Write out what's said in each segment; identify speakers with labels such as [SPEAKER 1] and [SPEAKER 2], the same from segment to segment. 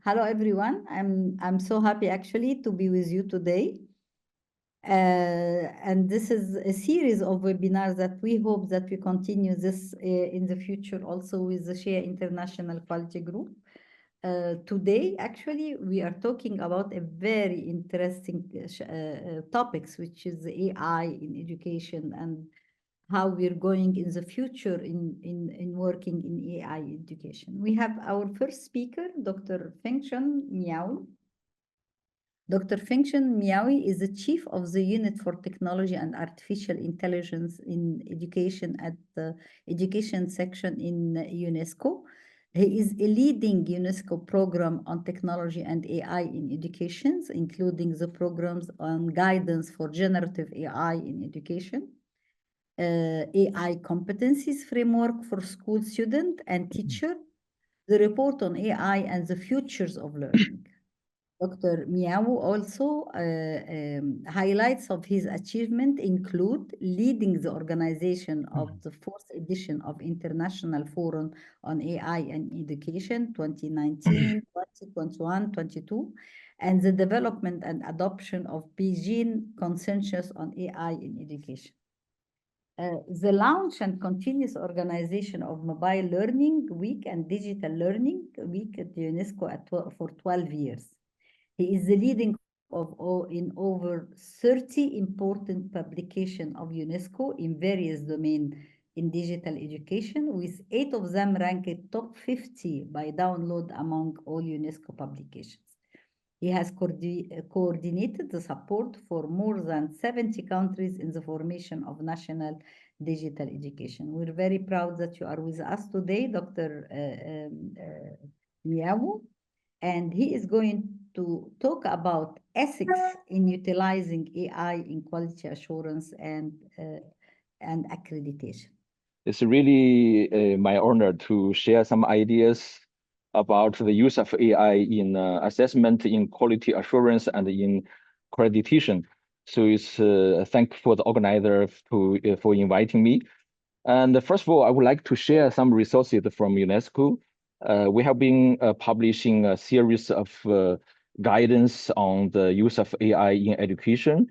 [SPEAKER 1] Hello everyone. I'm so happy actually to be with you today. And this is a series of webinars that we hope that we continue this in the future also with the CHEA International Quality Group. Today, actually, we are talking about a very interesting topics, which is AI in education and how we're going in the future in working in AI education. We have our first speaker, Dr. Fengchen Miao. Dr. Fengchen Miawi is the chief of the Unit for Technology and Artificial Intelligence in Education at the Education section in UNESCO. He is a leading UNESCO program on technology and AI in education, including the programs on guidance for generative AI in education, AI competencies framework for school student and teacher, the report on AI and the futures of learning. Dr. Miao also highlights of his achievement include leading the organization of the fourth edition of International Forum on AI and Education 2019, 2021, 22, and the development and adoption of Beijing Consensus on AI in Education. The launch and continuous organization of Mobile Learning Week and Digital Learning Week at the UNESCO for 12 years. He is the leading in over 30 important publications of UNESCO in various domains in digital education, with 8 of them ranked top 50 by download among all UNESCO publications. He has coordinated the support for more than 70 countries in the formation of national digital education. We're very proud that you are with us today, Dr. Miao, and he is going to talk about ethics in utilizing AI in quality assurance and accreditation.
[SPEAKER 2] It's really my honor to share some ideas about the use of AI in assessment, in quality assurance, and in accreditation. So it's thank for the organizer for inviting me. And first of all, I would like to share some resources from UNESCO. We have been publishing a series of guidance on the use of AI in education.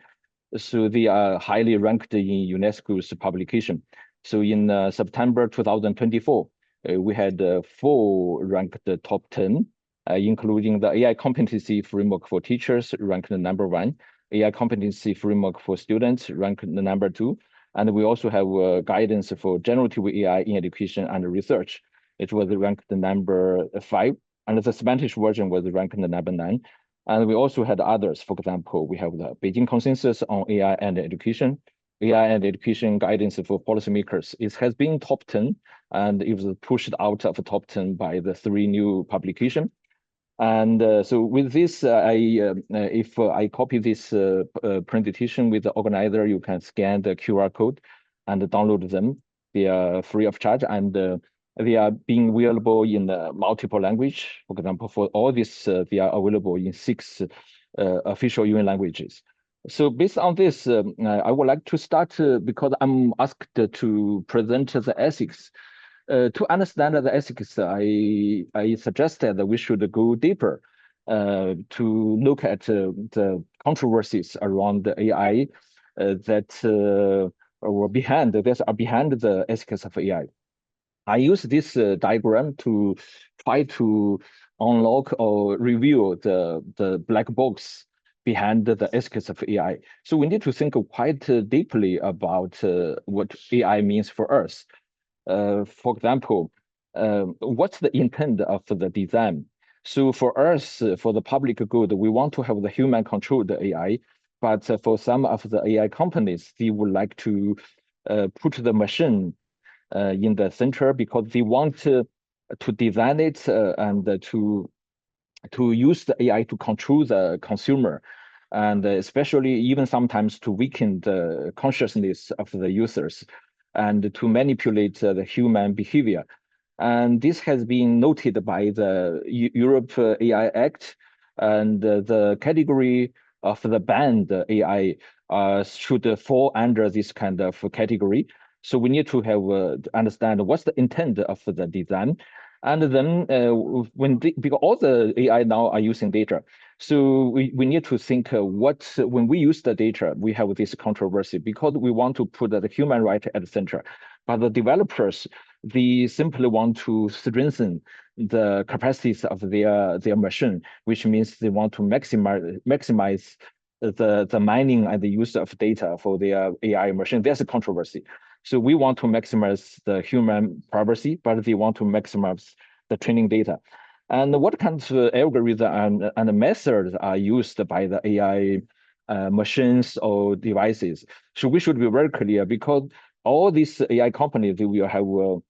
[SPEAKER 2] So they are highly ranked in UNESCO's publication. So in September 2024, we had 4 ranked top 10, including the AI competency framework for teachers, ranked number 1, AI competency framework for students, ranked number 2, and we also have guidance for generative AI in education and research. It was ranked number 5, and the Spanish version was ranked number 9. And we also had others. For example, we have the Beijing Consensus on AI and Education, AI and Education Guidance for Policymakers. It has been top 10, and it was pushed out of the top 10 by the 3 new publications. And so with this, if I copy this presentation with the organizer, you can scan the QR code and download them. They are free of charge, and they are being available in multiple language. For example, for all this, they are available in 6 official UN languages. So based on this, I would like to start because I'm asked to present the ethics. To understand the ethics, I suggested that we should go deeper to look at the controversies around the AI that are behind the ethics of AI. I use this diagram to try to unlock or reveal the black box behind the ethics of AI. So we need to think quite deeply about what AI means for us. For example, what's the intent of the design? So for us, for the public good, we want to have the human-controlled AI, but for some of the AI companies, they would like to put the machine in the center because they want to design it and to use the AI to control the consumer, and especially even sometimes to weaken the consciousness of the users and to manipulate the human behavior. And this has been noted by the Europe AI Act, and the category of the banned AI should fall under this kind of category. So we need to have understand what's the intent of the design. And then because all the AI now are using data, so we need to think when we use the data, we have this controversy because we want to put the human right at the center, but the developers, they simply want to strengthen the capacities of their machine, which means they want to maximize the mining and the use of data for their AI machine. There's a controversy. So we want to maximize the human privacy, but they want to maximize the training data. And what kinds of algorithm and methods are used by the AI machines or devices? So we should be very clear because all these AI companies, they will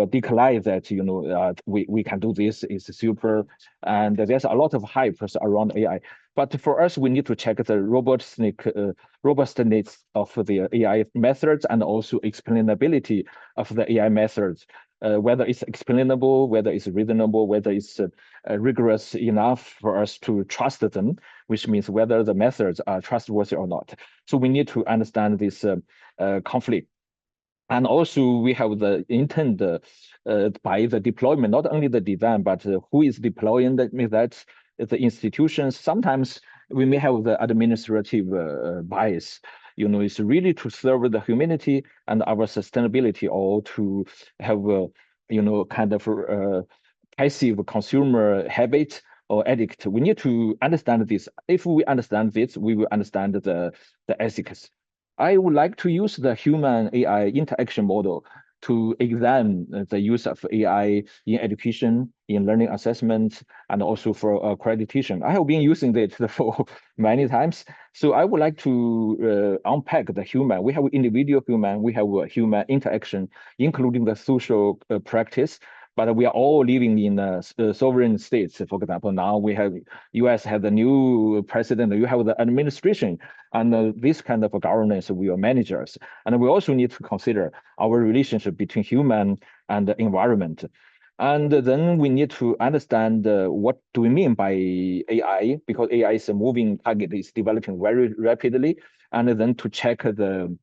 [SPEAKER 2] declare that we can do this, is super, and there's a lot of hype around AI. But for us, we need to check the robustness of the AI methods and also explainability of the AI methods, whether it's explainable, whether it's reasonable, whether it's rigorous enough for us to trust them, which means whether the methods are trustworthy or not. So we need to understand this conflict. And also we have the intent by the deployment, not only the design, but who is deploying that means that the institutions. Sometimes we may have the administrative bias. It's really to serve the humanity and our sustainability, or to have kind of passive consumer habit or addict. We need to understand this. If we understand this, we will understand the ethics. I would like to use the human AI interaction model to examine the use of AI in education, in learning assessment, and also for accreditation. I have been using it for many times. So I would like to unpack the human. We have individual human, we have human interaction, including the social practice. But we are all living in sovereign states. For example, now we have U.S. has a new president. You have the administration, and this kind of governance will manage us. And we also need to consider our relationship between human and the environment. And then we need to understand what do we mean by AI, because AI is a moving target, is developing very rapidly, and then to check the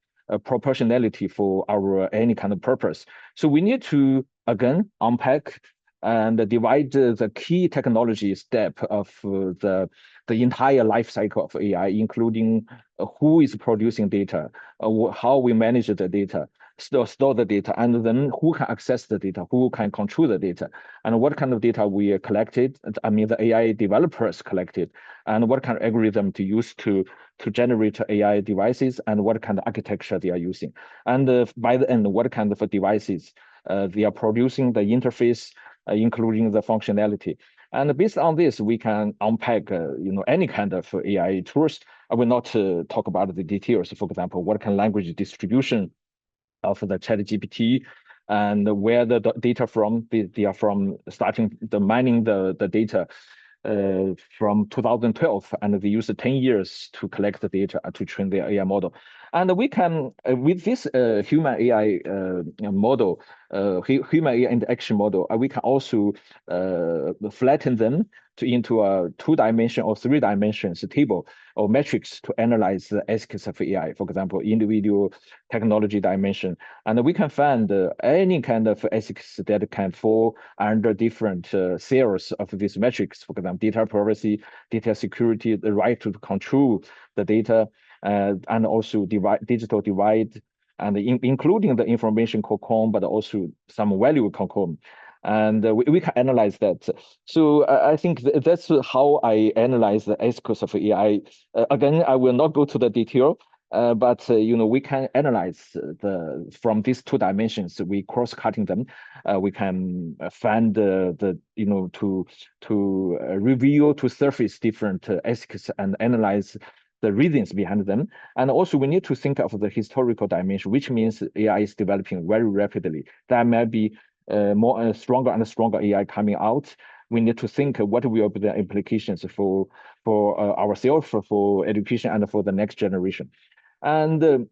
[SPEAKER 2] proportionality for our any kind of purpose. So we need to, again, unpack and divide the key technology step of the entire life cycle of AI, including who is producing data, how we manage the data, store the data, and then who can access the data, who can control the data, and what kind of data we collected, I mean the AI developers collected, and what kind of algorithm to use to generate AI devices, and what kind of architecture they are using. And by the end, what kind of devices they are producing, the interface, including the functionality. And based on this, we can unpack any kind of AI tools. I will not talk about the details. For example, what kind of language distribution of the ChatGPT, and where the data from. They are from starting the mining the data from 2012, and they use 10 years to collect the data to train their AI model. And we can, with this human AI model, human AI interaction model, we can also flatten them into a 2-dimension or 3 dimensions table or metrics to analyze the ethics of AI, for example, individual technology dimension. And we can find any kind of ethics that can fall under different cells of these metrics, for example, data privacy, data security, the right to control the data, and also digital divide, and including the information cocoon, but also some value cocoon. And we can analyze that. So I think that's how I analyze the ethics of AI. Again, I will not go to the detail, but we can analyze from these 2 dimensions. We cross-cutting them. We can find to reveal, to surface different ethics and analyze the reasons behind them. And also we need to think of the historical dimension, which means AI is developing very rapidly. There may be more stronger and stronger AI coming out. We need to think what will be the implications for ourselves, for education, and for the next generation. And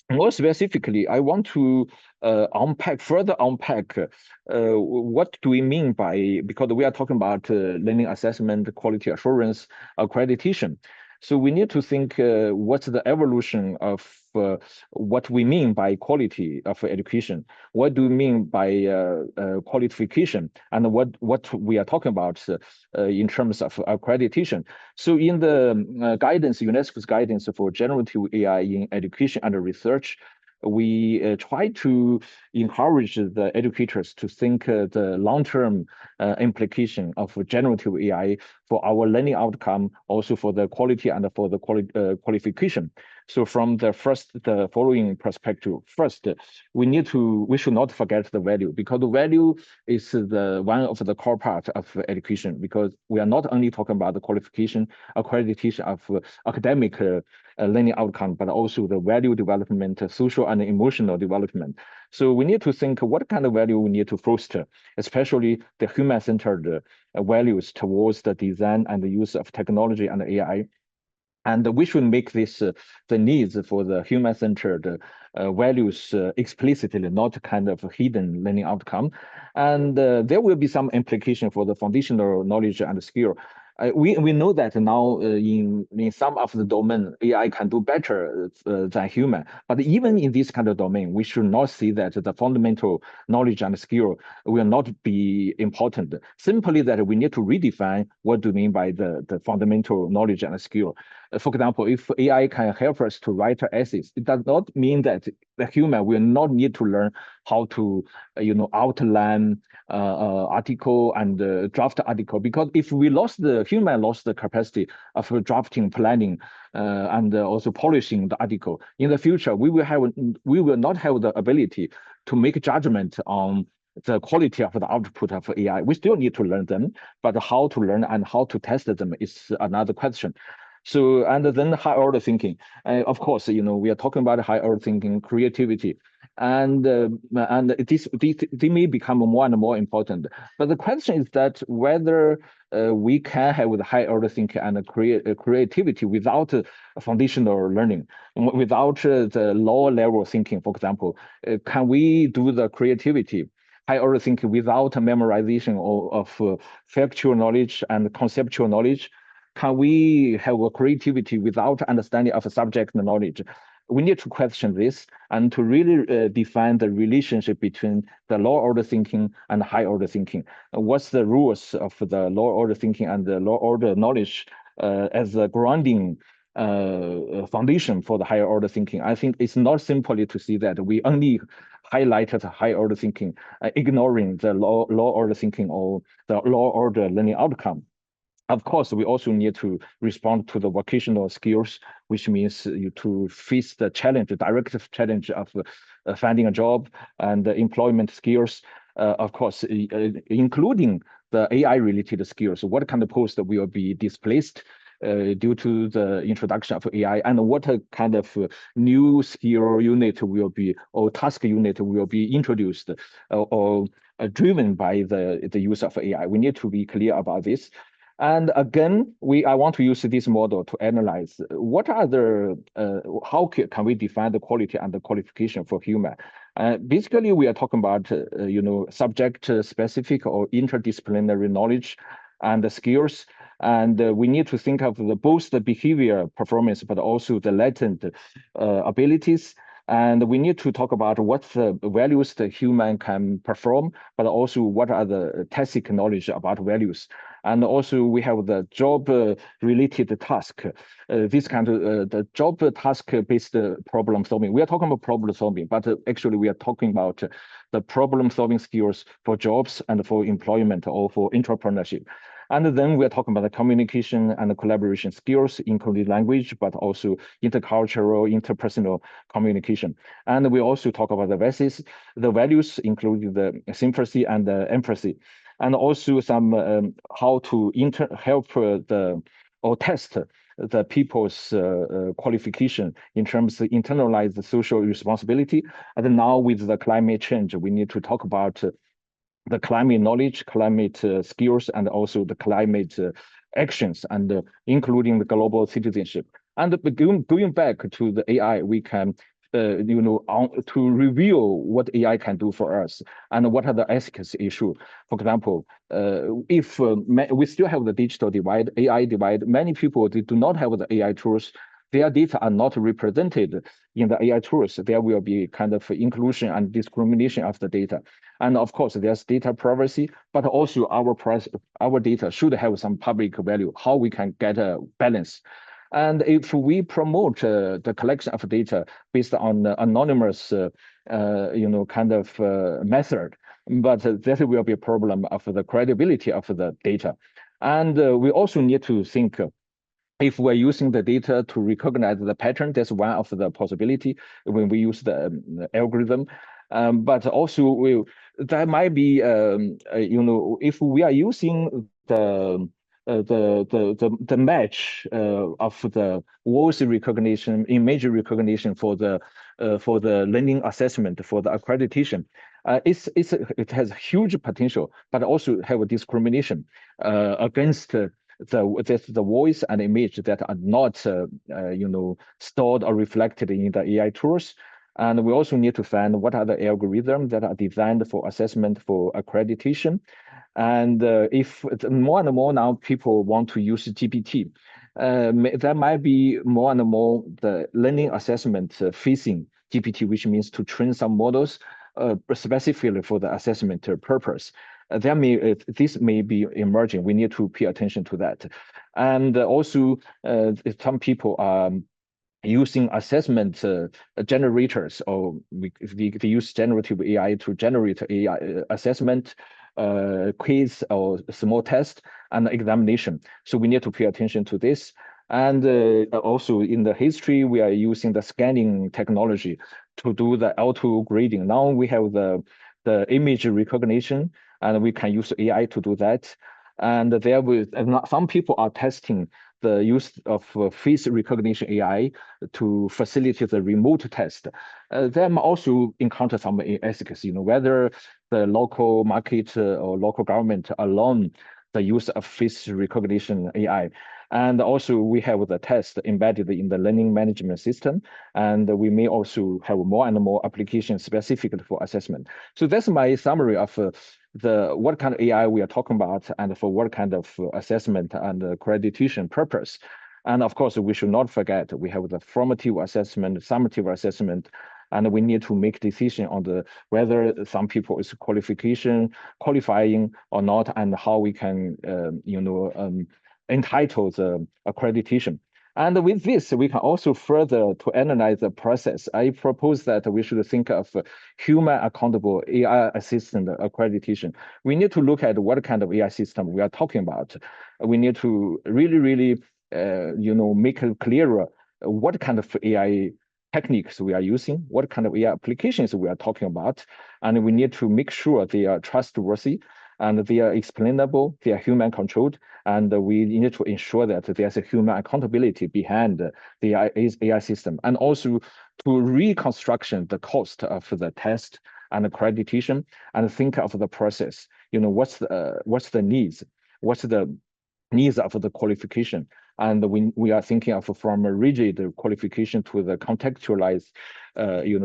[SPEAKER 2] more specifically, I want to further unpack what do we mean by, because we are talking about learning assessment, quality assurance, accreditation. So we need to think what's the evolution of what we mean by quality of education. What do we mean by qualification, and what we are talking about in terms of accreditation. So in the guidance, UNESCO's guidance for generative AI in education and research, we try to encourage the educators to think the long-term implication of generative AI for our learning outcome, also for the quality and for the qualification. So from the following perspective, first, we should not forget the value, because the value is one of the core part of education, because we are not only talking about the qualification, accreditation of academic learning outcome, but also the value development, social and emotional development. So we need to think what kind of value we need to foster, especially the human-centered values towards the design and the use of technology and AI. And we should make this the needs for the human-centered values explicitly, not kind of hidden learning outcome. And there will be some implication for the foundational knowledge and skill. We know that now in some of the domain, AI can do better than human. But even in this kind of domain, we should not see that the fundamental knowledge and skill will not be important. Simply that we need to redefine what do we mean by the fundamental knowledge and skill. For example, if AI can help us to write essays, it does not mean that the human will not need to learn how to, outline article and draft article. Because if we human lost the capacity of drafting, planning, and also polishing the article, in the future we will not have the ability to make judgment on the quality of the output of AI. We still need to learn them, but how to learn and how to test them is another question. So, and then high order thinking. Of course, we are talking about high order thinking, creativity, and they may become more and more important. But the question is that whether we can have the high order thinking and creativity without foundational learning, without the lower level thinking. For example, can we do the creativity, high order thinking without memorization of factual knowledge and conceptual knowledge? Can we have a creativity without understanding of subject knowledge? We need to question this and to really define the relationship between the lower order thinking and high order thinking. What's the rules of the lower order thinking and the lower order knowledge as a grounding foundation for the higher order thinking? I think it's not simply to see that we only highlighted high order thinking, ignoring the low order thinking or the lower order learning outcome. Of course, we also need to respond to the vocational skills, which means to face the challenge, the direct challenge of finding a job and employment skills. Of course, including the AI-related skills. What kind of post will be displaced due to the introduction of AI, and what kind of new skill unit will be, or task unit will be introduced or driven by the use of AI. We need to be clear about this. And again, I want to use this model to analyze what are how can we define the quality and the qualification for human. Basically, we are talking about subject specific or interdisciplinary knowledge and the skills. And we need to think of both the behavior performance, but also the latent abilities. And we need to talk about what the values the human can perform, but also what are the tacit knowledge about values. And also we have the job-related task. This kind of the job task-based problem solving. We are talking about problem solving, but actually we are talking about the problem solving skills for jobs and for employment or for entrepreneurship. And then we're talking about the communication and the collaboration skills, including language, but also intercultural, interpersonal communication. And we also talk about the values, including the sympathy and the empathy, and also some how to help or test the people's qualification in terms of internalize the social responsibility. And now with the climate change, we need to talk about the climate knowledge, climate skills, and also the climate actions, and including the global citizenship. And going back to the AI, we can to reveal what AI can do for us and what are the ethics issue. For example, if we still have the digital divide, AI divide, many people they do not have the AI tools. Their data are not represented in the AI tools. There will be kind of inclusion and discrimination of the data. And of course, there's data privacy, but also our data should have some public value, how we can get a balance. And if we promote the collection of data based on anonymous, kind of method, but that will be a problem of the credibility of the data. And we also need to think if we're using the data to recognize the pattern, that's one of the possibility when we use the algorithm. But also, there might be, if we are using the match of the voice recognition, image recognition for the learning assessment for the accreditation, it has huge potential, but also have a discrimination against the voice and image that are not stored or reflected in the AI tools. And we also need to find what are the algorithms that are designed for assessment for accreditation. And if more and more now people want to use GPT, there might be more and more the learning assessment facing GPT, which means to train some models specifically for the assessment purpose. This may be emerging. We need to pay attention to that. And also, some people are using assessment generators, or they use generative AI to generate AI assessment, quiz or small test and examination. So we need to pay attention to this. And also in the history, we are using the scanning technology to do the auto grading. Now we have the image recognition, and we can use AI to do that. And some people are testing the use of face recognition AI to facilitate the remote test. They might also encounter some ethics, whether the local market or local government allow the use of face recognition AI. And also we have the test embedded in the learning management system, and we may also have more and more applications specifically for assessment. So that's my summary of what kind of AI we are talking about and for what kind of assessment and accreditation purpose. And of course, we should not forget we have the formative assessment, summative assessment, and we need to make decision on whether some people is qualifying or not, and how we can entitle the accreditation. And with this, we can also further to analyze the process. I propose that we should think of human accountable AI assistant accreditation. We need to look at what kind of AI system we are talking about. We need to really, make it clearer what kind of AI techniques we are using, what kind of AI applications we are talking about, and we need to make sure they are trustworthy and they are explainable, they are human controlled, and we need to ensure that there's a human accountability behind the AI system, and also to reconstruction the cost of the test and accreditation, and think of the process. What's the needs? What's the needs of the qualification? And we are thinking of from a rigid qualification to the contextualized,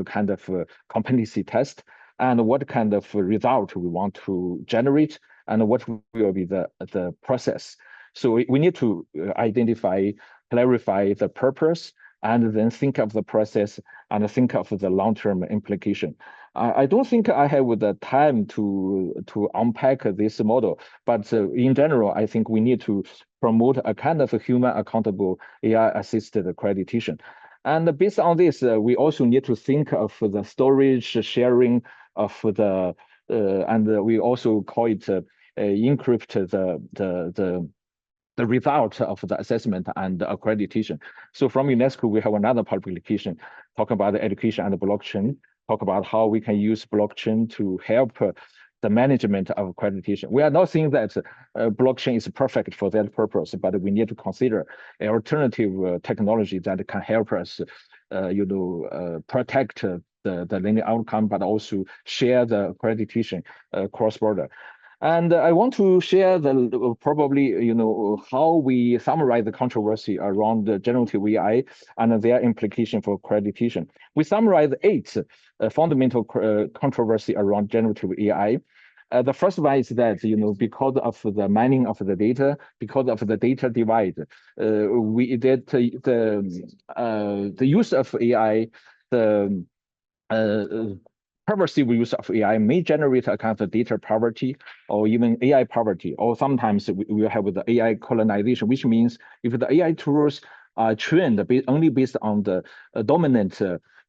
[SPEAKER 2] kind of competency test, and what kind of result we want to generate, and what will be the process. So we need to identify, clarify the purpose, and then think of the process and think of the long-term implication. I don't think I have the time to unpack this model, but in general, I think we need to promote a kind of a human accountable AI-assisted accreditation. And based on this, we also need to think of the storage sharing of and we also call it encrypt the result of the assessment and the accreditation. So from UNESCO, we have another publication talking about the education and the blockchain, talk about how we can use blockchain to help the management of accreditation. We are not saying that blockchain is perfect for that purpose, but we need to consider an alternative technology that can help us, protect the learning outcome, but also share the accreditation cross-border. And I want to share the probably, how we summarize the controversy around the generative AI and their implication for accreditation. We summarize 8 fundamental controversy around generative AI. The first one is that, because of the mining of the data, because of the data divide, the use of AI, the pervasive use of AI may generate a kind of data poverty or even AI poverty, or sometimes we will have the AI colonization, which means if the AI tools are trained only based on the dominant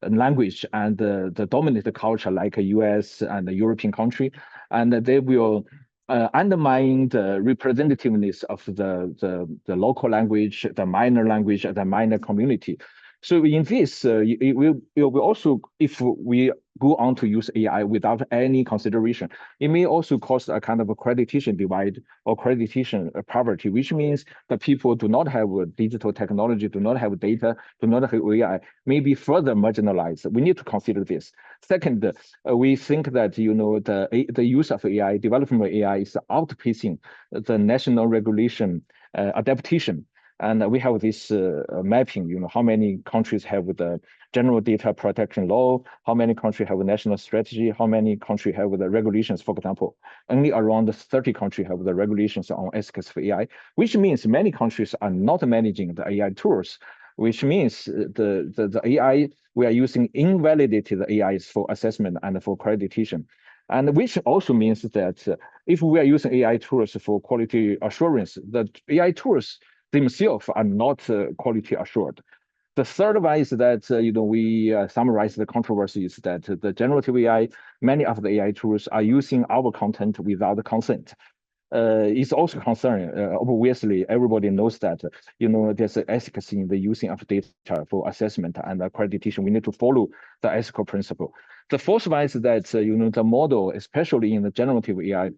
[SPEAKER 2] language and the dominant culture like US and the European country, and they will undermine the representativeness of the local language, the minor language, the minor community. So in this, it will also, if we go on to use AI without any consideration, it may also cause a kind of accreditation divide or accreditation poverty, which means that people do not have digital technology, do not have data, do not have AI, may be further marginalized. We need to consider this. Second, we think that the use of AI, development of AI is outpacing the national regulation adaptation. And we have this mapping, how many countries have the general data protection law, how many countries have a national strategy, how many countries have the regulations. For example, only around 30 countries have the regulations on ethics for AI, which means many countries are not managing the AI tools, which means the AI, we are using invalidated AIs for assessment and for accreditation. And which also means that if we are using AI tools for quality assurance, the AI tools themselves are not quality assured. The third one is that we summarize the controversy is that the generative AI, many of the AI tools are using our content without consent. It's also concerning. Obviously, everybody knows that there's ethics in the using of data for assessment and accreditation. We need to follow the ethical principle. The fourth one is that the model, especially in the generative AI,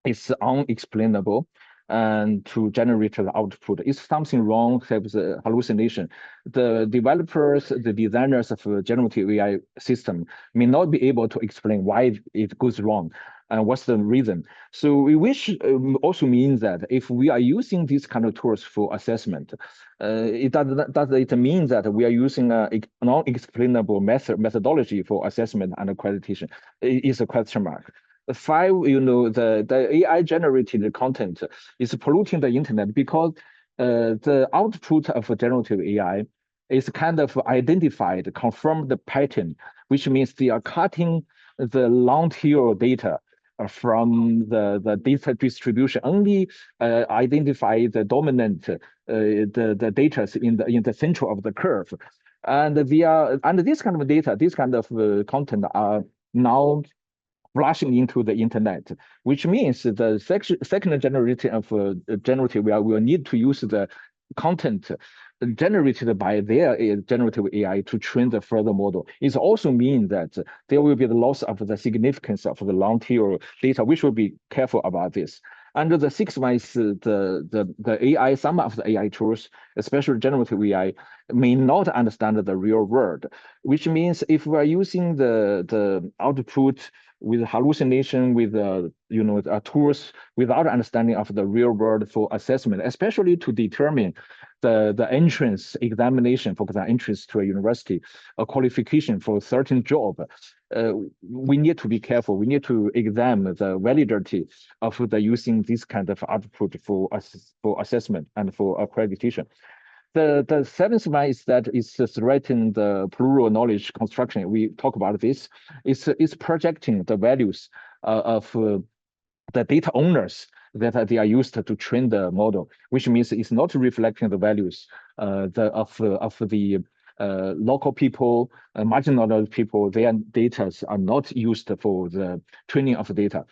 [SPEAKER 2] is unexplainable and to generate the output. Is something wrong? Have the hallucination? The developers, the designers of a generative AI system may not be able to explain why it goes wrong and what's the reason. So which also means that if we are using these kind of tools for assessment, does it mean that we are using a non-explainable methodology for assessment and accreditation? It is a question mark. 5, the AI generated content is polluting the internet because the output of generative AI is kind of identified, confirmed the pattern, which means they are cutting the long tail data from the data distribution, only identify the dominant the data in the center of the curve, and this kind of data, this kind of content are now flushing into the internet, which means the second generation of generative AI will need to use the content generated by their generative AI to train the further model. It also means that there will be the loss of the significance of the long tail data. We should be careful about this. And the sixth one is the AI, some of the AI tools, especially generative AI, may not understand the real world, which means if we are using the output with hallucination, with tools without understanding of the real world for assessment, especially to determine the entrance examination, for example, entrance to a university, a qualification for a certain job, we need to be careful. We need to examine the validity of the using this kind of output for assessment and for accreditation. The seventh one is that it's threatening the plural knowledge construction. We talk about this. It's projecting the values of the data owners that they are used to train the model, which means it's not reflecting the values of the local people, marginalized people. Their data are not used for the training of data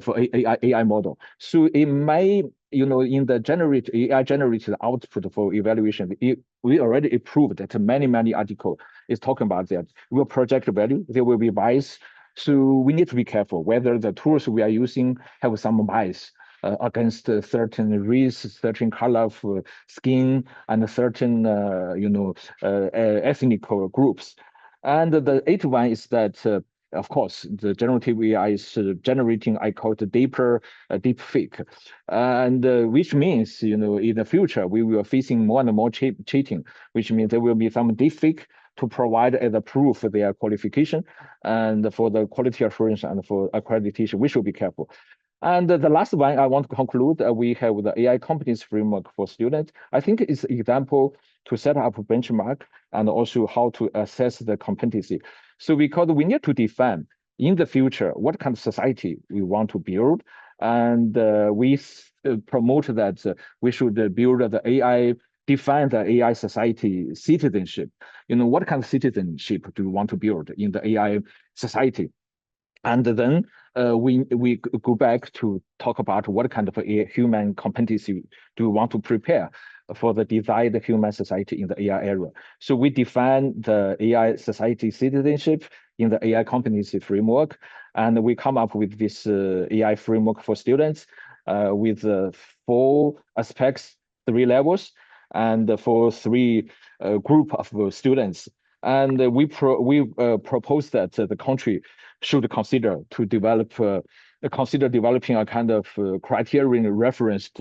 [SPEAKER 2] for AI model. So it may, in the AI generated output for evaluation, we already proved that many articles is talking about that. Will project value, there will be bias. So we need to be careful whether the tools we are using have some bias against certain race, certain color of skin, and certain ethnic groups. And the eighth one is that of course, the generative AI is generating, I call it deeper deep fake, and which means, in the future we will facing more and more cheating, which means there will be some deep fake to provide as a proof for their qualification and for the quality assurance and for accreditation. We should be careful. And the last one I want to conclude, we have the AI competence framework for students. I think it's an example to set up a benchmark and also how to assess the competency. So because we need to define in the future what kind of society we want to build, and we promote that we should build the AI, define the AI society citizenship. What kind of citizenship do we want to build in the AI society? And then we go back to talk about what kind of a human competency do we want to prepare for the desired human society in the AI era. So we define the AI society citizenship in the AI competency framework, and we come up with this AI framework for students with 4 aspects, 3 levels, and for 3 group of students. And we propose that the country should consider to developing a kind of criterion referenced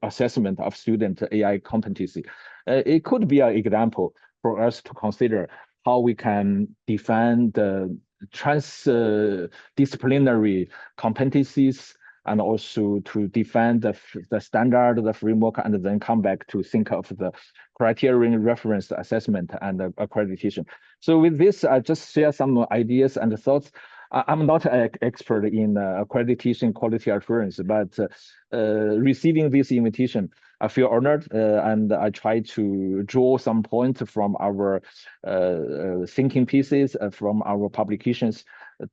[SPEAKER 2] assessment of student AI competency. It could be an example for us to consider how we can define the transdisciplinary competencies, and also to define the standard, the framework, and then come back to think of the criterion reference assessment and accreditation. So with this, I just share some ideas and thoughts. I'm not an expert in accreditation quality assurance, but receiving this invitation, I feel honored, and I try to draw some points from our thinking pieces, from our publications,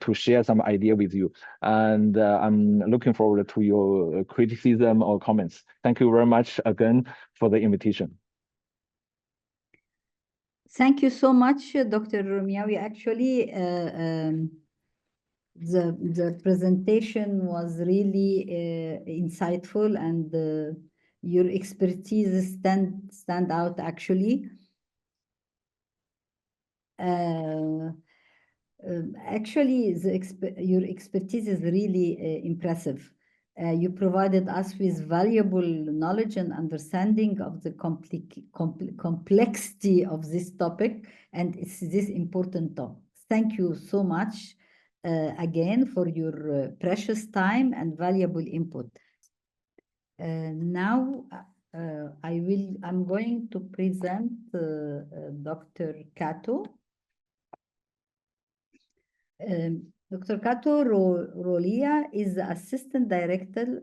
[SPEAKER 2] to share some idea with you. And I'm looking forward to your criticism or comments. Thank you very much again for the invitation.
[SPEAKER 1] Thank you so much, Dr. Miawi. Actually, the presentation was really insightful, and your expertise stand out actually. Actually, your expertise is really impressive. You provided us with valuable knowledge and understanding of the complexity of this topic, and it's this important topic. Thank you so much again for your precious time and valuable input. Now, I'm going to present Dr. Kato. Dr. Kato Rolia is the Assistant Director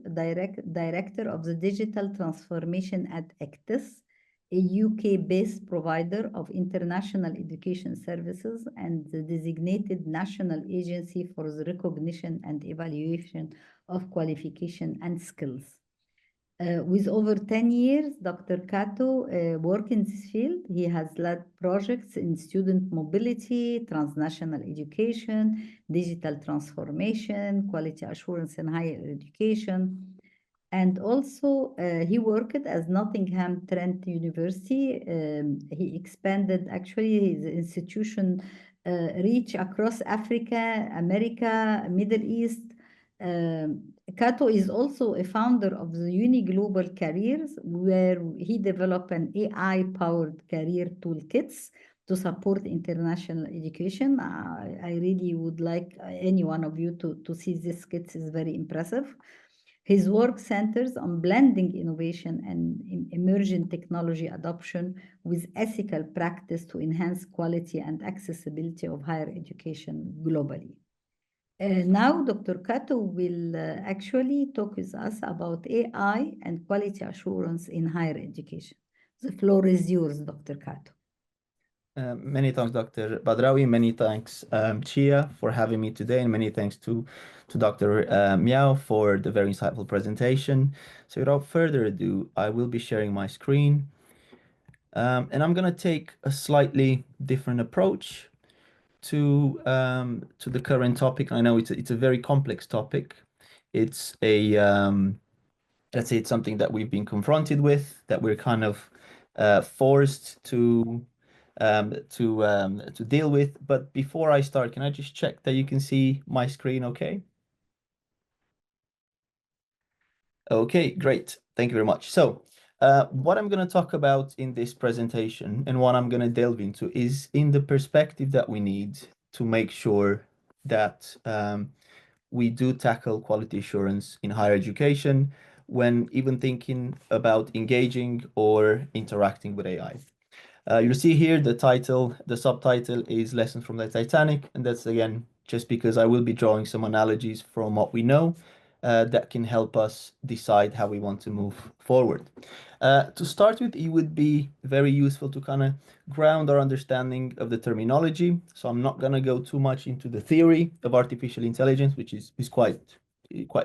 [SPEAKER 1] of the Digital Transformation at ECTIS, a UK-based provider of international education services and the designated national agency for the recognition and evaluation of qualification and skills. With over 10 years, Dr. Kato worked in this field. He has led projects in student mobility, transnational education, digital transformation, quality assurance in higher education. And also, he worked as Nottingham Trent University. He expanded actually his institution reach across Africa, America, Middle East. Kato is also a founder of the Uni Global Careers, where he developed an AI-powered career toolkits to support international education. I really would like any one of you to see this kits. Is very impressive. His work centers on blending innovation and emerging technology adoption with ethical practice to enhance quality and accessibility of higher education globally. Now, Dr. Kato will actually talk with us about AI and quality assurance in higher education. The floor is yours, Dr. Kato.
[SPEAKER 3] Many thanks, Dr. Badrawi. Many thanks, CHEA, for having me today, and many thanks to Dr. Miao for the very insightful presentation. So without further ado, I will be sharing my screen. And I'm going to take a slightly different approach to the current topic. I know it's a very complex topic. It's a let's say it's something that we've been confronted with, that we're kind of forced to to deal with. But before I start, can I just check that you can see my screen okay? Okay, great. Thank you very much. So what I'm going to talk about in this presentation and what I'm going to delve into is in the perspective that we need to make sure that we do tackle quality assurance in higher education when even thinking about engaging or interacting with AI. You'll see here the subtitle is Lessons from the Titanic, and that's again just because I will be drawing some analogies from what we know that can help us decide how we want to move forward. To start with, it would be very useful to kind of ground our understanding of the terminology. So I'm not going to go too much into the theory of artificial intelligence, which is quite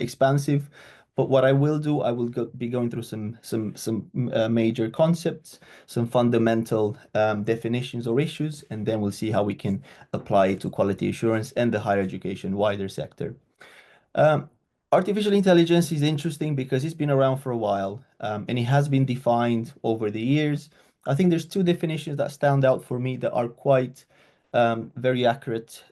[SPEAKER 3] expansive. But what I will do, I will be going through some major concepts, some fundamental definitions or issues, and then we'll see how we can apply it to quality assurance and the higher education wider sector. Artificial intelligence is interesting because it's been around for a while, and it has been defined over the years. I think there's two definitions that stand out for me that are quite very accurate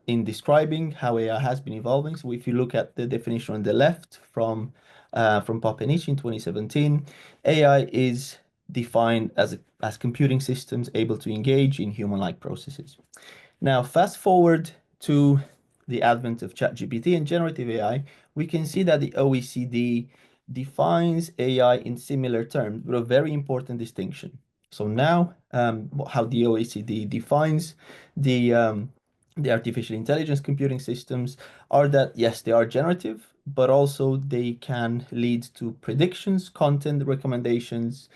[SPEAKER 3] in describing how AI has been evolving. So if you look at the definition on the left from Popenici in 2017, AI is defined as computing systems able to engage in human-like processes. Now, fast forward to the advent of ChatGPT and generative AI, we can see that the OECD defines AI in similar terms, with a very important distinction. So now, how the OECD defines the artificial intelligence computing systems are that, yes, they are generative, but also they can lead to predictions, content recommendations,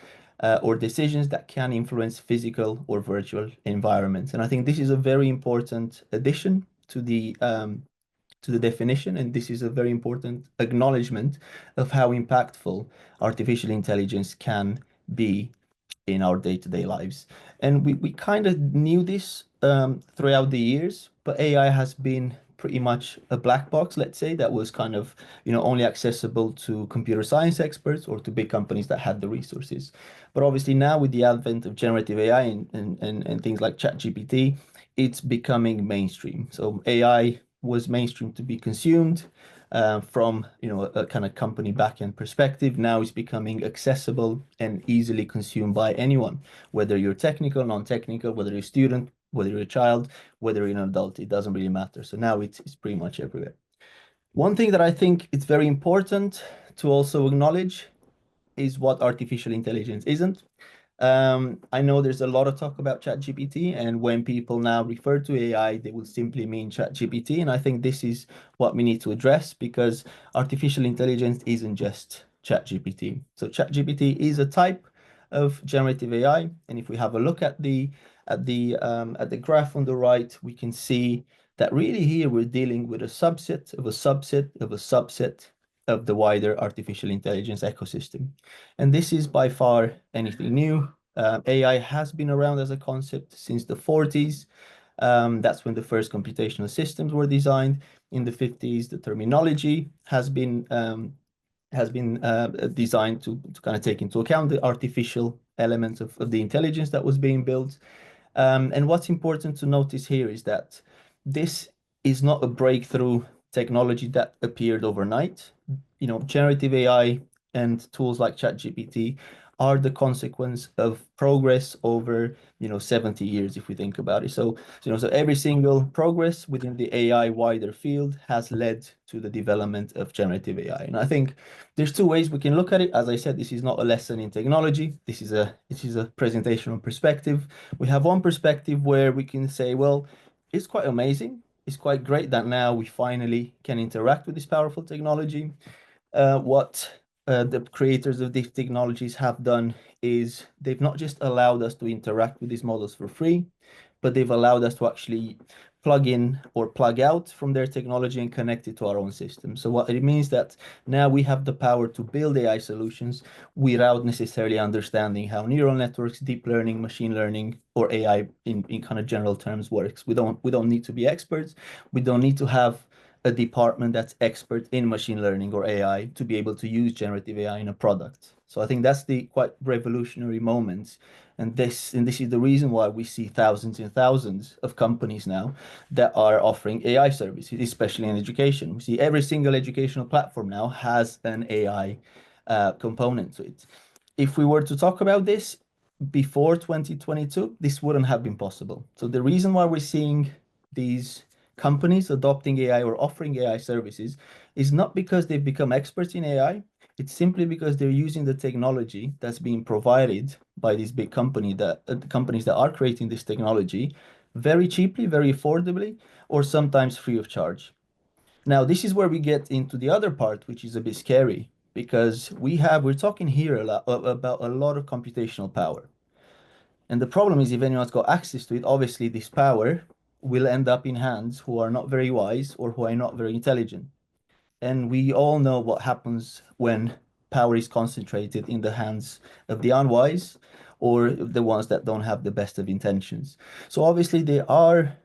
[SPEAKER 3] or decisions that can influence physical or virtual environments. And I think this is a very important addition to the definition, and this is a very important acknowledgement of how impactful artificial intelligence can be in our day-to-day lives. And we kind of knew this throughout the years, but AI has been pretty much a black box, let's say, that was kind of, only accessible to computer science experts or to big companies that had the resources. But obviously now with the advent of generative AI and things like ChatGPT, it's becoming mainstream. So AI was mainstream to be consumed from a kind of company backend perspective. Now it's becoming accessible and easily consumed by anyone, whether you're technical, non-technical, whether you're a student, whether you're a child, whether you're an adult, it doesn't really matter. So now it's pretty much everywhere. One thing that I think it's very important to also acknowledge is what artificial intelligence isn't. I know there's a lot of talk about ChatGPT, and when people now refer to AI, they will simply mean ChatGPT. And I think this is what we need to address, because artificial intelligence isn't just ChatGPT. So ChatGPT is a type of generative AI, and if we have a look at the graph on the right, we can see that really here we're dealing with a subset of a subset of a subset of the wider artificial intelligence ecosystem. And this is by far anything new. AI has been around as a concept since the 40s. That's when the first computational systems were designed. In the 50s, the terminology has been designed to kind of take into account the artificial elements of the intelligence that was being built. And what's important to notice here is that this is not a breakthrough technology that appeared overnight. Generative AI and tools like ChatGPT are the consequence of progress over 70 years, if we think about it. So every single progress within the AI wider field has led to the development of generative AI. And I think there's two ways we can look at it. As I said, this is not a lesson in technology. This is a presentation on perspective. We have one perspective where we can say, well, it's quite amazing. It's quite great that now we finally can interact with this powerful technology. What the creators of these technologies have done is they've not just allowed us to interact with these models for free, but they've allowed us to actually plug in or plug out from their technology and connect it to our own system. So what it means that now we have the power to build AI solutions without necessarily understanding how neural networks, deep learning, machine learning, or AI in kind of general terms works. We don't need to be experts. We don't need to have a department that's expert in machine learning or AI to be able to use generative AI in a product. So I think that's the quite revolutionary moment. And this is the reason why we see thousands and thousands of companies now that are offering AI services, especially in education. We see every single educational platform now has an AI component to it. If we were to talk about this before 2022, this wouldn't have been possible. So the reason why we're seeing these companies adopting AI or offering AI services is not because they've become experts in AI. It's simply because they're using the technology that's being provided by these big companies that are creating this technology very cheaply, very affordably, or sometimes free of charge. Now, this is where we get into the other part, which is a bit scary, because we're talking here about a lot of computational power. And the problem is, if anyone's got access to it, obviously this power will end up in hands who are not very wise or who are not very intelligent. And we all know what happens when power is concentrated in the hands of the unwise or the ones that don't have the best of intentions. So obviously there are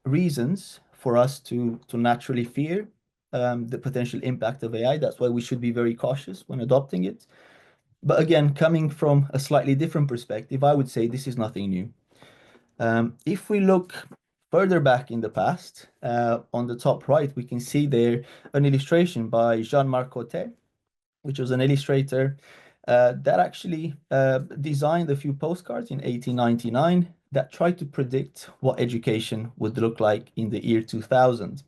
[SPEAKER 3] reasons for us to naturally fear the potential impact of AI. That's why we should be very cautious when adopting it. But again, coming from a slightly different perspective, I would say this is nothing new. If we look further back in the past, on the top right, we can see there an illustration by Jean-Marc Cotet, which was an illustrator that actually designed a few postcards in 1899 that tried to predict what education would look like in the year 2000.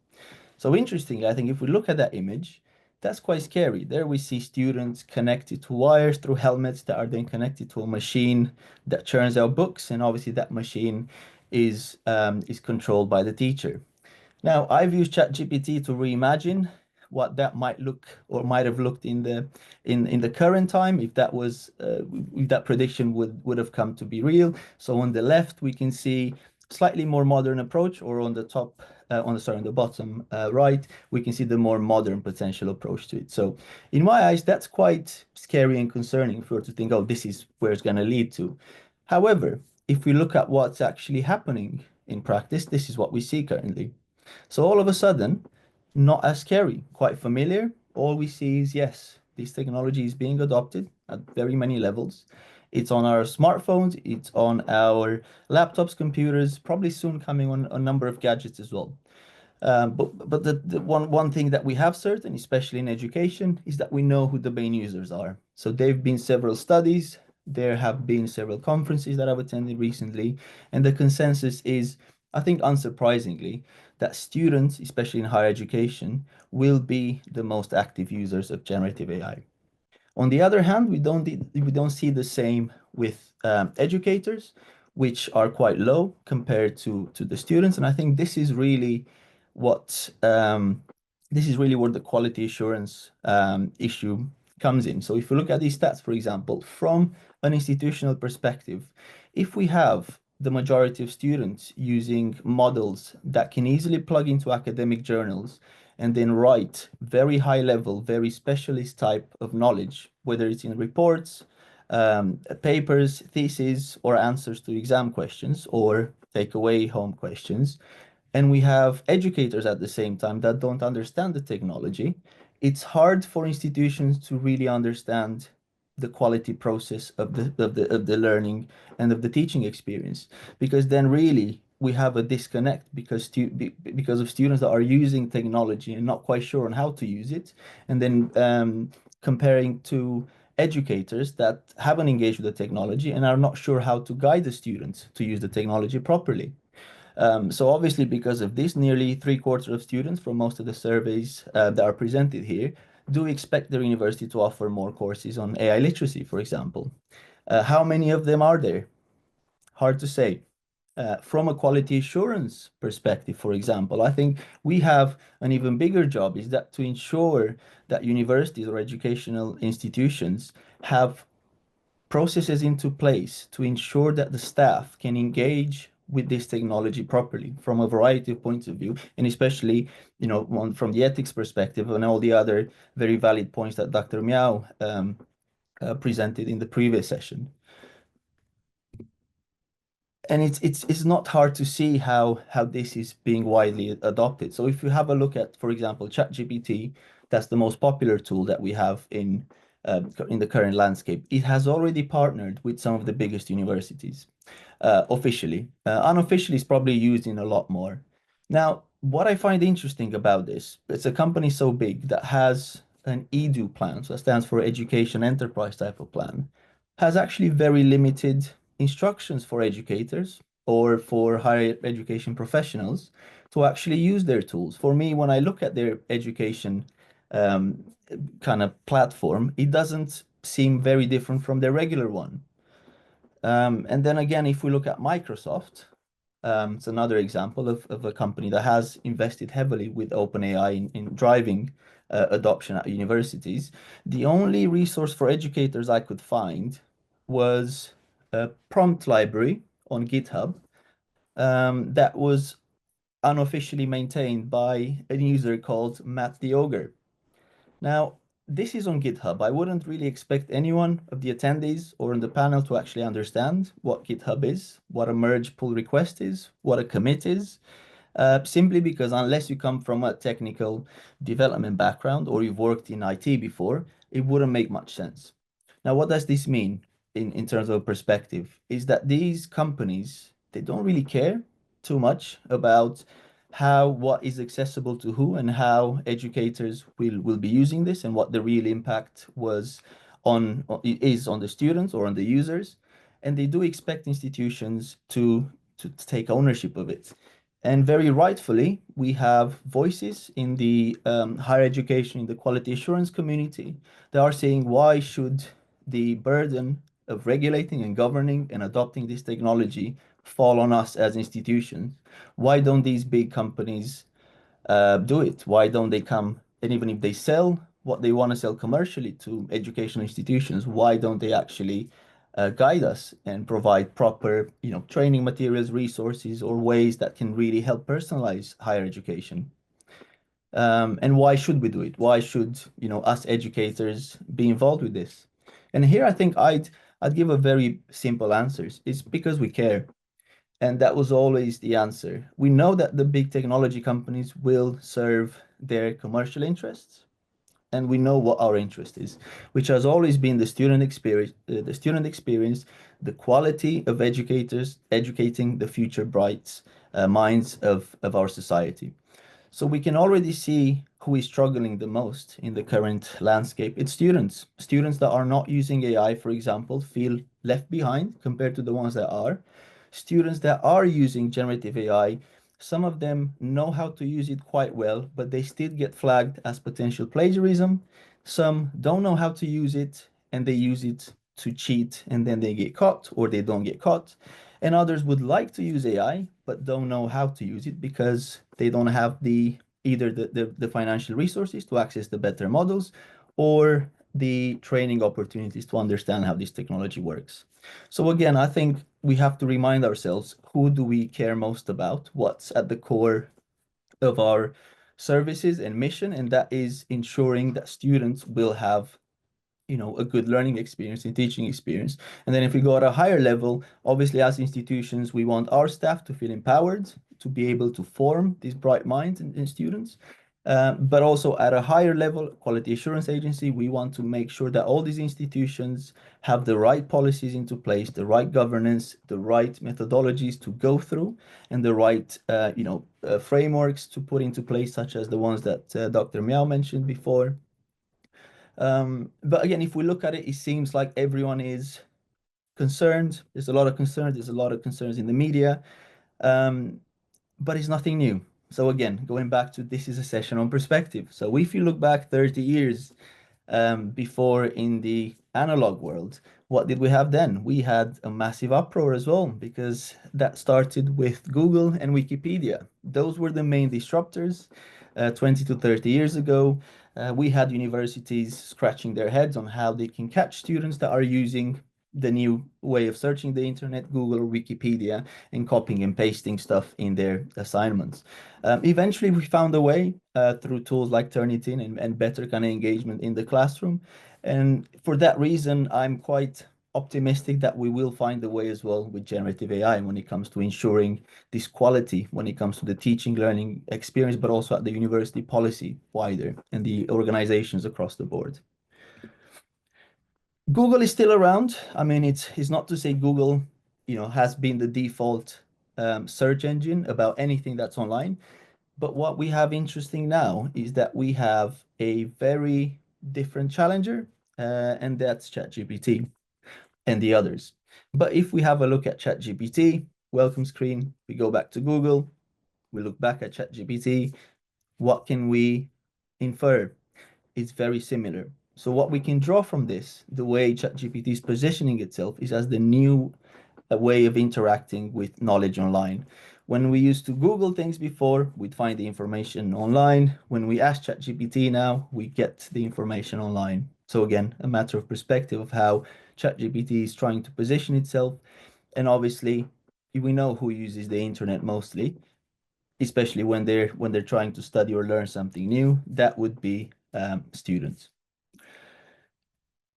[SPEAKER 3] So interestingly, I think if we look at that image, that's quite scary. There we see students connected to wires through helmets that are then connected to a machine that churns out books, and obviously that machine is controlled by the teacher. Now, I've used ChatGPT to reimagine what that might look or might have looked in the current time if that was if that prediction would have come to be real. So on the left, we can see slightly more modern approach, or on the top, on the bottom right, we can see the more modern potential approach to it. So in my eyes, that's quite scary and concerning if we were to think, oh, this is where it's going to lead to. However, if we look at what's actually happening in practice, this is what we see currently. So all of a sudden, not as scary, quite familiar. All we see is, yes, this technology is being adopted at very many levels. It's on our smartphones, it's on our laptops, computers, probably soon coming on a number of gadgets as well. But the one thing that we have certain, especially in education, is that we know who the main users are. So there have been several studies, there have been several conferences that I've attended recently, and the consensus is, I think unsurprisingly, that students, especially in higher education, will be the most active users of generative AI. On the other hand, we don't see the same with educators, which are quite low compared to the students. And I think this is really what where the quality assurance issue comes in. So if you look at these stats, for example, from an institutional perspective, if we have the majority of students using models that can easily plug into academic journals and then write very high level, very specialist type of knowledge, whether it's in reports, papers, theses, or answers to exam questions or take away home questions, and we have educators at the same time that don't understand the technology, it's hard for institutions to really understand the quality process of the learning and of the teaching experience, because then really we have a disconnect because of students that are using technology and not quite sure on how to use it, and then comparing to educators that haven't engaged with the technology and are not sure how to guide the students to use the technology properly. So obviously, because of this, nearly 3/4 of students from most of the surveys that are presented here do expect their university to offer more courses on AI literacy, for example. How many of them are there? Hard to say. From a quality assurance perspective, for example, I think we have an even bigger job, is that to ensure that universities or educational institutions have processes into place to ensure that the staff can engage with this technology properly from a variety of points of view, and especially, from the ethics perspective and all the other very valid points that Dr. Miao presented in the previous session. it's not hard to see how this is being widely adopted. So if you have a look at, for example, ChatGPT, that's the most popular tool that we have in the current landscape. It has already partnered with some of the biggest universities officially. Unofficially, it's probably used in a lot more. Now, what I find interesting about this, it's a company so big that has an EDU plan, so that stands for Education Enterprise type of plan, has actually very limited instructions for educators or for higher education professionals to actually use their tools. For me, when I look at their education um, kind of platform, it doesn't seem very different from their regular one. And then again, if we look at Microsoft, it's another example of a company that has invested heavily with OpenAI in driving adoption at universities. The only resource for educators I could find was a prompt library on GitHub that was unofficially maintained by a user called Matt the Ogre. Now, this is on GitHub. I wouldn't really expect anyone of the attendees or on the panel to actually understand what GitHub is, what a merge pull request is, what a commit is, simply because unless you come from a technical development background or you've worked in IT before, it wouldn't make much sense. Now, what does this mean in terms of perspective? Is that these companies, they don't really care too much about what is accessible to who and how educators will be using this and what the real impact is on the students or on the users. And they do expect institutions to take ownership of it. And very rightfully, we have voices in the higher education, in the quality assurance community that are saying, why should the burden of regulating and governing and adopting this technology fall on us as institutions? Why don't these big companies do it? Why don't they come, and even if they sell what they want to sell commercially to educational institutions, why don't they actually guide us and provide proper, training materials, resources, or ways that can really help personalize higher education? And why should we do it? Why should, us educators be involved with this? And here I think I'd give a very simple answer. It's because we care. And that was always the answer. We know that the big technology companies will serve their commercial interests, and we know what our interest is, which has always been the student experience, the quality of educators educating the future bright minds of our society. So we can already see who is struggling the most in the current landscape. It's students. Students that are not using AI, for example, feel left behind compared to the ones that are. Students that are using generative AI, some of them know how to use it quite well, but they still get flagged as potential plagiarism. Some don't know how to use it and they use it to cheat and then they get caught or they don't get caught. And others would like to use AI, but don't know how to use it because they don't have either the financial resources to access the better models or the training opportunities to understand how this technology works. So again, I think we have to remind ourselves, who do we care most about? What's at the core of our services and mission? And that is ensuring that students will have a good learning experience and teaching experience. And then if we go at a higher level, obviously as institutions, we want our staff to feel empowered to be able to form these bright minds in students. But also at a higher level, quality assurance agency, we want to make sure that all these institutions have the right policies into place, the right governance, the right methodologies to go through, and the right frameworks to put into place, such as the ones that Dr. Miao mentioned before. But again, if we look at it, it seems like everyone is concerned. There's a lot of concerns. There's a lot of concerns in the media, but it's nothing new. So again, going back to, this is a session on perspective. So if you look back 30 years before in the analog world, what did we have then? We had a massive uproar as well, because that started with Google and Wikipedia. Those were the main disruptors 20 to 30 years ago. We had universities scratching their heads on how they can catch students that are using the new way of searching the internet, Google or Wikipedia, and copying and pasting stuff in their assignments. Eventually, we found a way through tools like Turnitin and better kind of engagement in the classroom. And for that reason, I'm quite optimistic that we will find a way as well with generative AI when it comes to ensuring this quality, when it comes to the teaching, learning experience, but also at the university policy wider and the organizations across the board. Google is still around. I mean, it's not to say Google, has been the default search engine about anything that's online. But what we have interesting now is that we have a very different challenger, and that's ChatGPT and the others. But if we have a look at ChatGPT, welcome screen, we go back to Google, we look back at ChatGPT, what can we infer? It's very similar. So what we can draw from this, the way ChatGPT is positioning itself is as the new way of interacting with knowledge online. When we used to Google things before, we'd find the information online. When we ask ChatGPT now, we get the information online. So again, a matter of perspective of how ChatGPT is trying to position itself. And obviously, we know who uses the internet mostly, especially when they're trying to study or learn something new. That would be students.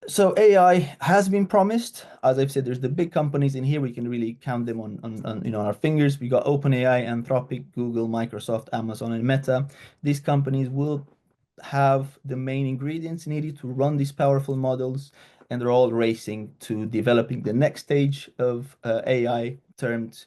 [SPEAKER 3] So AI has been promised. As I've said, there's the big companies in here. We can really count them on our fingers. We got OpenAI, Anthropic, Google, Microsoft, Amazon, and Meta. These companies will have the main ingredients needed to run these powerful models, and they're all racing to developing the next stage of AI, termed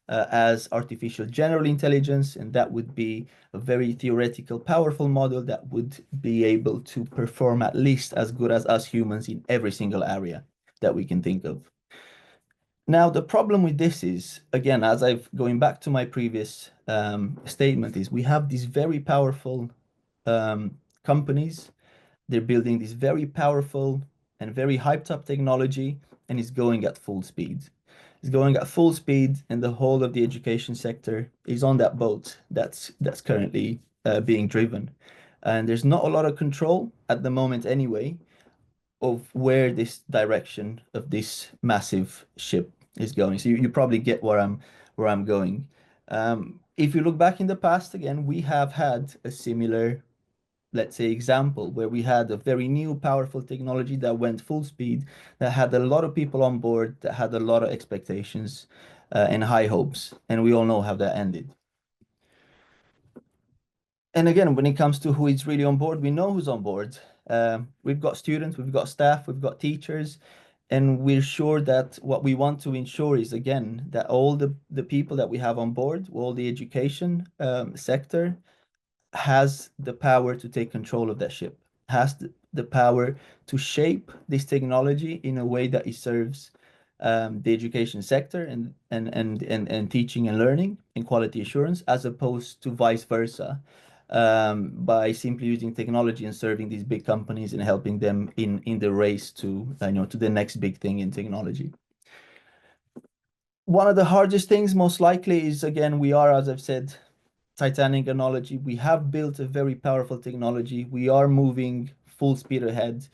[SPEAKER 3] as artificial general intelligence, and that would be a very theoretical, powerful model that would be able to perform at least as good as us humans in every single area that we can think of. Now, the problem with this is, again, as I've going back to my previous statement, is we have these very powerful companies. They're building this very powerful and very hyped up technology, and it's going at full speed. It's going at full speed, and the whole of the education sector is on that boat that's currently being driven. And there's not a lot of control at the moment anyway of where this direction of this massive ship is going. So you probably get where I'm going. If you look back in the past, again, we have had a similar, let's say, example where we had a very new, powerful technology that went full speed, that had a lot of people on board, that had a lot of expectations and high hopes, and we all know how that ended. And again, when it comes to who is really on board, we know who's on board. We've got students, we've got staff, we've got teachers, and we're sure that what we want to ensure is, again, that all the people that we have on board, all the education sector, has the power to take control of that ship, has the power to shape this technology in a way that it serves the education sector and teaching and learning and quality assurance, as opposed to vice versa, by simply using technology and serving these big companies and helping them in the race to to the next big thing in technology. One of the hardest things, most likely, is, again, we are, as I've said, Titanic analogy. We have built a very powerful technology. We are moving full speed ahead,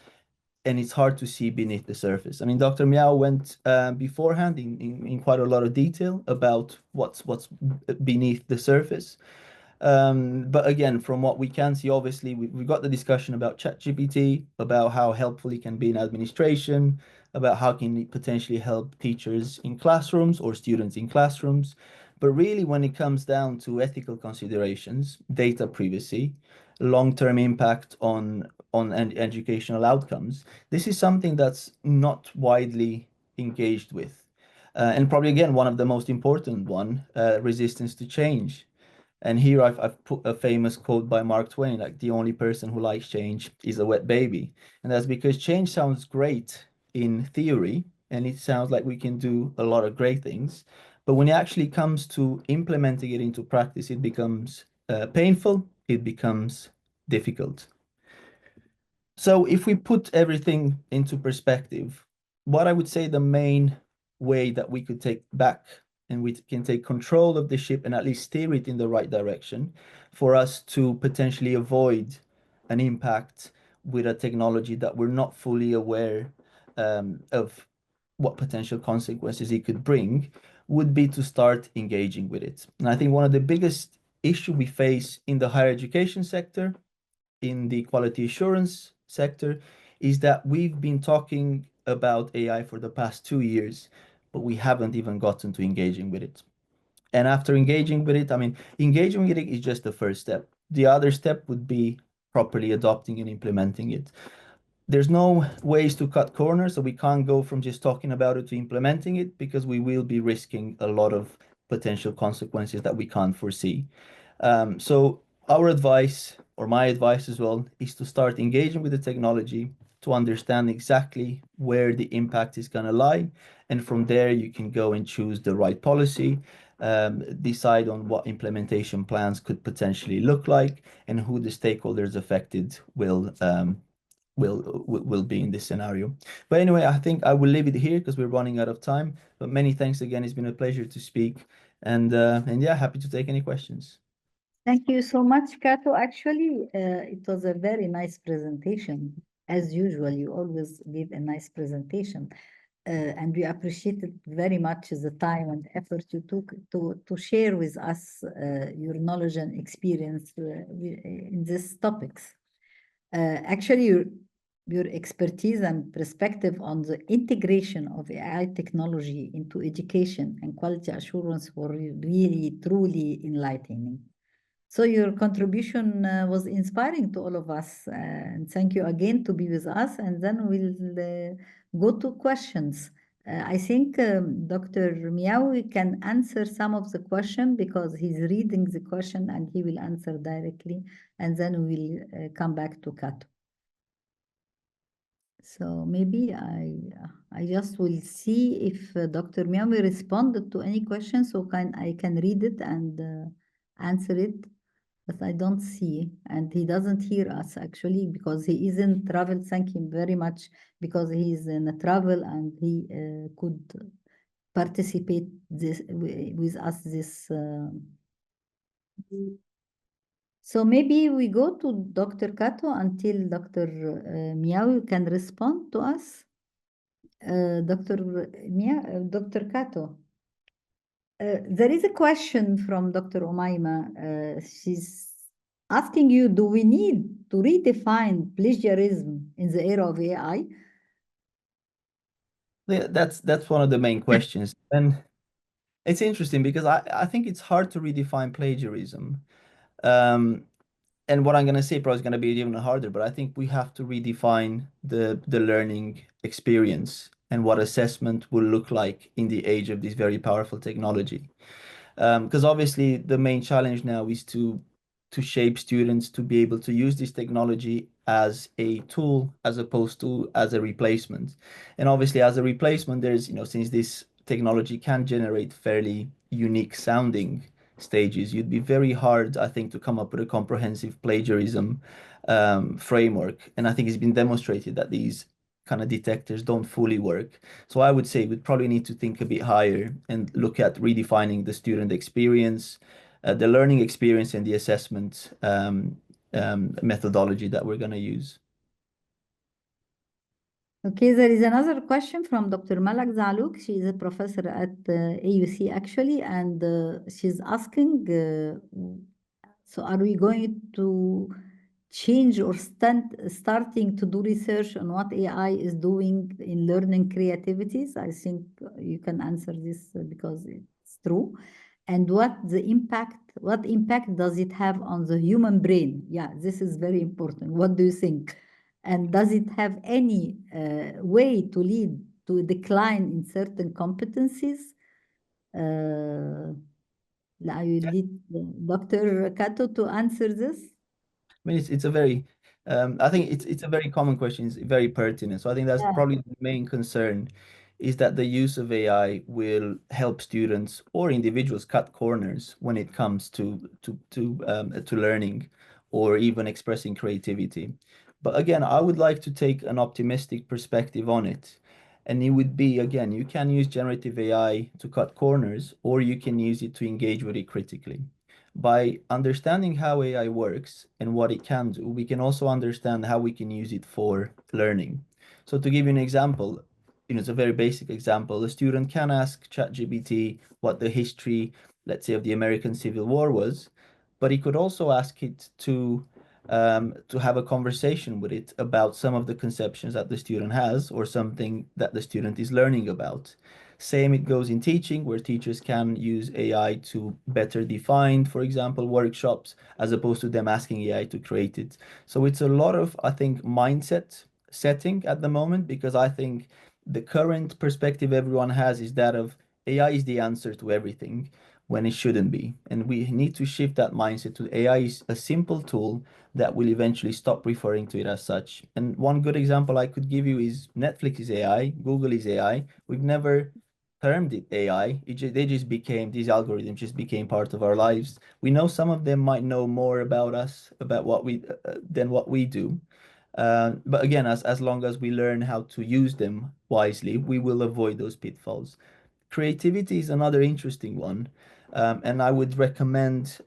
[SPEAKER 3] and it's hard to see beneath the surface. I mean, Dr. Miao went beforehand in quite a lot of detail about what's beneath the surface. But again, from what we can see, obviously, we've got the discussion about ChatGPT, about how helpful it can be in administration, about how can it potentially help teachers in classrooms or students in classrooms. But really, when it comes down to ethical considerations, data privacy, long-term impact on educational outcomes, this is something that's not widely engaged with. And probably, again, one of the most important one, resistance to change. And here I've put a famous quote by Mark Twain, like, the only person who likes change is a wet baby. And that's because change sounds great in theory, and it sounds like we can do a lot of great things. But when it actually comes to implementing it into practice, it becomes painful, it becomes difficult. So if we put everything into perspective, what I would say the main way that we could take back and we can take control of the ship and at least steer it in the right direction for us to potentially avoid an impact with a technology that we're not fully aware of what potential consequences it could bring, would be to start engaging with it. And I think one of the biggest issue we face in the higher education sector, in the quality assurance sector, is that we've been talking about AI for the past 2 years, but we haven't even gotten to engaging with it. And after engaging with it, I mean, engaging with it is just the first step. The other step would be properly adopting and implementing it. There's no ways to cut corners, so we can't go from just talking about it to implementing it because we will be risking a lot of potential consequences that we can't foresee. So our advice, or my advice as well, is to start engaging with the technology to understand exactly where the impact is going to lie. And from there, you can go and choose the right policy, decide on what implementation plans could potentially look like, and who the stakeholders affected will be in this scenario. But anyway, I think I will leave it here because we're running out of time. But many thanks again. It's been a pleasure to speak, and yeah, happy to take any questions.
[SPEAKER 1] Thank you so much, Kato. Actually, it was a very nice presentation. As usual, you always give a nice presentation. And we appreciated very much the time and effort you took to share with us your knowledge and experience in these topics. Actually, your expertise and perspective on the integration of AI technology into education and quality assurance were really, truly enlightening. So your contribution was inspiring to all of us. And thank you again to be with us. And then we'll go to questions. I think Dr. Miao can answer some of the question because he's reading the question and he will answer directly. And then we'll come back to Kato. So maybe I just will see if Dr. Miao will respond to any questions, so I can read it and answer it. But I don't see, and he doesn't hear us actually because he is in travel. Thank him very much because he is in a travel and he could participate with us this. So maybe we go to Dr. Kato until Dr. Miao can respond to us. Dr. Kato. There is a question from Dr. Umaima. She's asking you, do we need to redefine plagiarism in the era of AI?
[SPEAKER 3] Yeah, that's one of the main questions. And it's interesting because I think it's hard to redefine plagiarism. And what I'm going to say probably is going to be even harder, but I think we have to redefine the learning experience and what assessment will look like in the age of this very powerful technology. Because obviously the main challenge now is to shape students to be able to use this technology as a tool as opposed to as a replacement. And obviously as a replacement, there's, since this technology can generate fairly unique sounding stages, you'd be very hard, I think, to come up with a comprehensive plagiarism framework. And I think it's been demonstrated that these kind of detectors don't fully work. So I would say we'd probably need to think a bit higher and look at redefining the student experience, the learning experience, and the assessment methodology that we're going to use.
[SPEAKER 1] Okay, there is another question from Dr. Malak Zalouk. She is a professor at AUC actually, and she's asking, so are we going to change or starting to do research on what AI is doing in learning creativities? I think you can answer this because it's true. And what impact does it have on the human brain? Yeah, this is very important. What do you think? And does it have any way to lead to a decline in certain competencies? I will lead Dr. Kato to answer this.
[SPEAKER 3] I mean, it's a very, I think it's a very common question. It's very pertinent. So I think that's probably the main concern, is that the use of AI will help students or individuals cut corners when it comes to learning or even expressing creativity. But again, I would like to take an optimistic perspective on it. And it would be, again, you can use generative AI to cut corners, or you can use it to engage with it critically. By understanding how AI works and what it can do, we can also understand how we can use it for learning. So to give you an example, it's a very basic example. A student can ask ChatGPT what the history, let's say, of the American Civil War was, but he could also ask it to to have a conversation with it about some of the conceptions that the student has or something that the student is learning about. Same it goes in teaching, where teachers can use AI to better define, for example, workshops, as opposed to them asking AI to create it. So it's a lot of, I think, mindset setting at the moment, because I think the current perspective everyone has is that of AI is the answer to everything when it shouldn't be. And we need to shift that mindset to AI is a simple tool that will eventually stop referring to it as such. And one good example I could give you is Netflix is AI, Google is AI. We've never termed it AI. They just became, these algorithms just became part of our lives. We know some of them might know more about us, about what we, than what we do. But again, as long as we learn how to use them wisely, we will avoid those pitfalls. Creativity is another interesting one. And I would recommend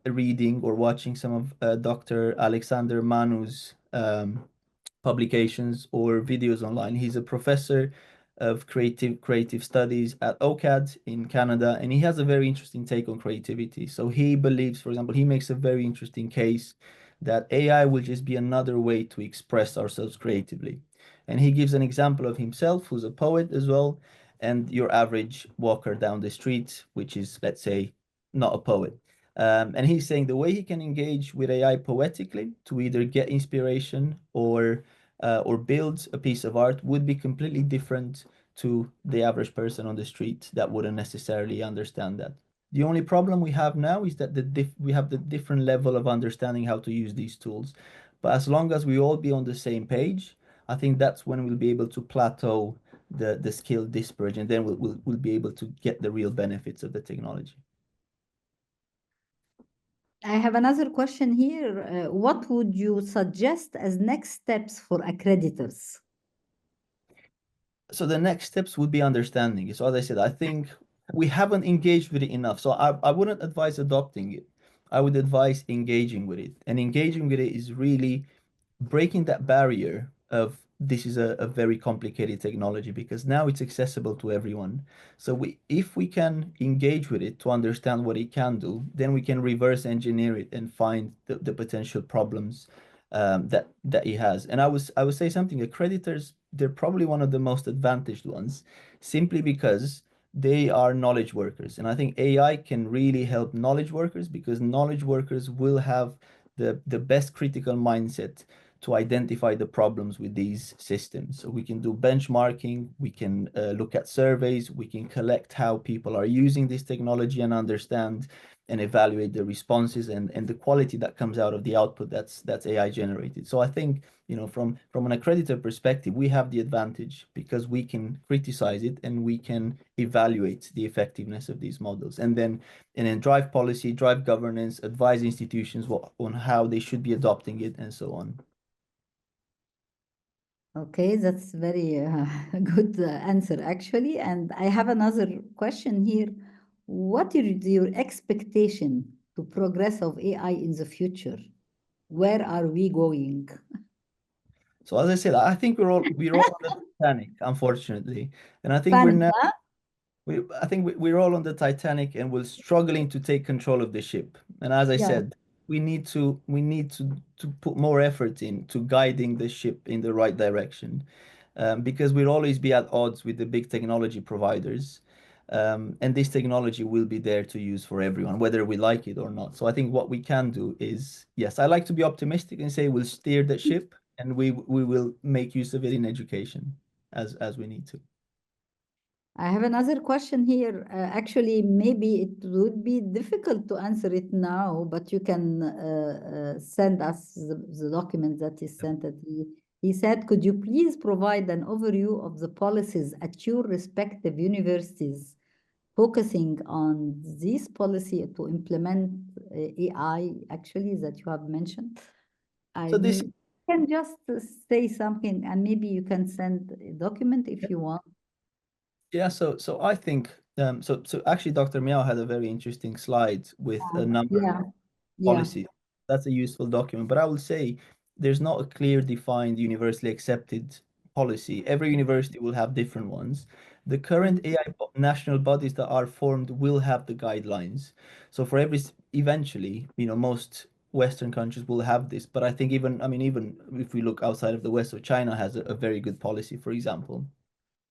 [SPEAKER 3] reading or watching some of Dr. Alexander Manu's publications or videos online. He's a professor of creative studies at OCAD in Canada, and he has a very interesting take on creativity. So he believes, for example, he makes a very interesting case that AI will just be another way to express ourselves creatively. And he gives an example of himself, who's a poet as well, and your average walker down the street, which is, let's say, not a poet. And he's saying the way he can engage with AI poetically to either get inspiration or build a piece of art would be completely different to the average person on the street that wouldn't necessarily understand that. The only problem we have now is that we have the different level of understanding how to use these tools. But as long as we all be on the same page, I think that's when we'll be able to plateau the skill dispersion, and then we'll be able to get the real benefits of the technology.
[SPEAKER 1] I have another question here. What would you suggest as next steps for accreditors?
[SPEAKER 3] So the next steps would be understanding. So as I said, I think we haven't engaged with it enough. So I wouldn't advise adopting it. I would advise engaging with it. And engaging with it is really breaking that barrier of this is a very complicated technology, because now it's accessible to everyone. So if we can engage with it to understand what it can do, then we can reverse engineer it and find the potential problems that it has. And I would say something, accreditors, they're probably one of the most advantaged ones, simply because they are knowledge workers. And I think AI can really help knowledge workers, because knowledge workers will have the best critical mindset to identify the problems with these systems. So we can do benchmarking, we can look at surveys, we can collect how people are using this technology and understand and evaluate the responses and the quality that comes out of the output that's AI generated. So I think, you know, from an accreditor perspective, we have the advantage because we can criticize it and we can evaluate the effectiveness of these models, and then drive policy, drive governance, advise institutions on how they should be adopting it, and so on.
[SPEAKER 1] Okay, that's very good answer, actually. And I have another question here. What is your expectation to progress of AI in the future? Where are we going?
[SPEAKER 3] So as I said, I think we're all on the Titanic, unfortunately, and I think
[SPEAKER 1] Panic, huh?
[SPEAKER 3] we're all on the Titanic and we're struggling to take control of the ship. And as I
[SPEAKER 1] Yeah.
[SPEAKER 3] said, we need to put more effort into guiding the ship in the right direction, because we'll always be at odds with the big technology providers. And this technology will be there to use for everyone, whether we like it or not. So I think what we can do is, yes, I like to be optimistic and say we'll steer the ship and we will make use of it in education as we need to.
[SPEAKER 1] I have another question here. Actually, maybe it would be difficult to answer it now, but you can send us the document that is sent. That he said, could you please provide an overview of the policies at your respective universities focusing on this policy to implement AI, actually, that you have mentioned? I
[SPEAKER 3] So this
[SPEAKER 1] mean, you can just say something, and maybe you can send a document if you want.
[SPEAKER 3] Yeah, so I think so actually Dr. Miao had a very interesting slide with a number
[SPEAKER 1] Yeah,
[SPEAKER 3] of
[SPEAKER 1] yeah.
[SPEAKER 3] policies. That's a useful document, but I will say there's not a clear defined universally accepted policy. Every university will have different ones. The current AI national bodies that are formed will have the guidelines. So for eventually, you know, most Western countries will have this, but I think even if we look outside of the West, so China has a very good policy, for example.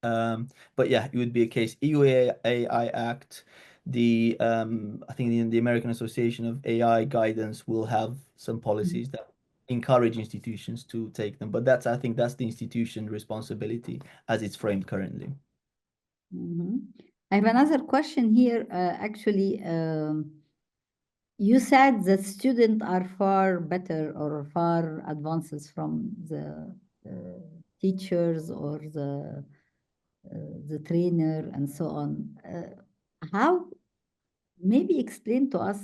[SPEAKER 3] But yeah, it would be a case EU AI Act. I think the American Association of AI Guidance will have some policies that encourage institutions to take them. But I think that's the institution responsibility as it's framed currently.
[SPEAKER 1] I have another question here. Actually, you said that students are far better or far advances from the teachers or the trainer and so on. How, maybe explain to us,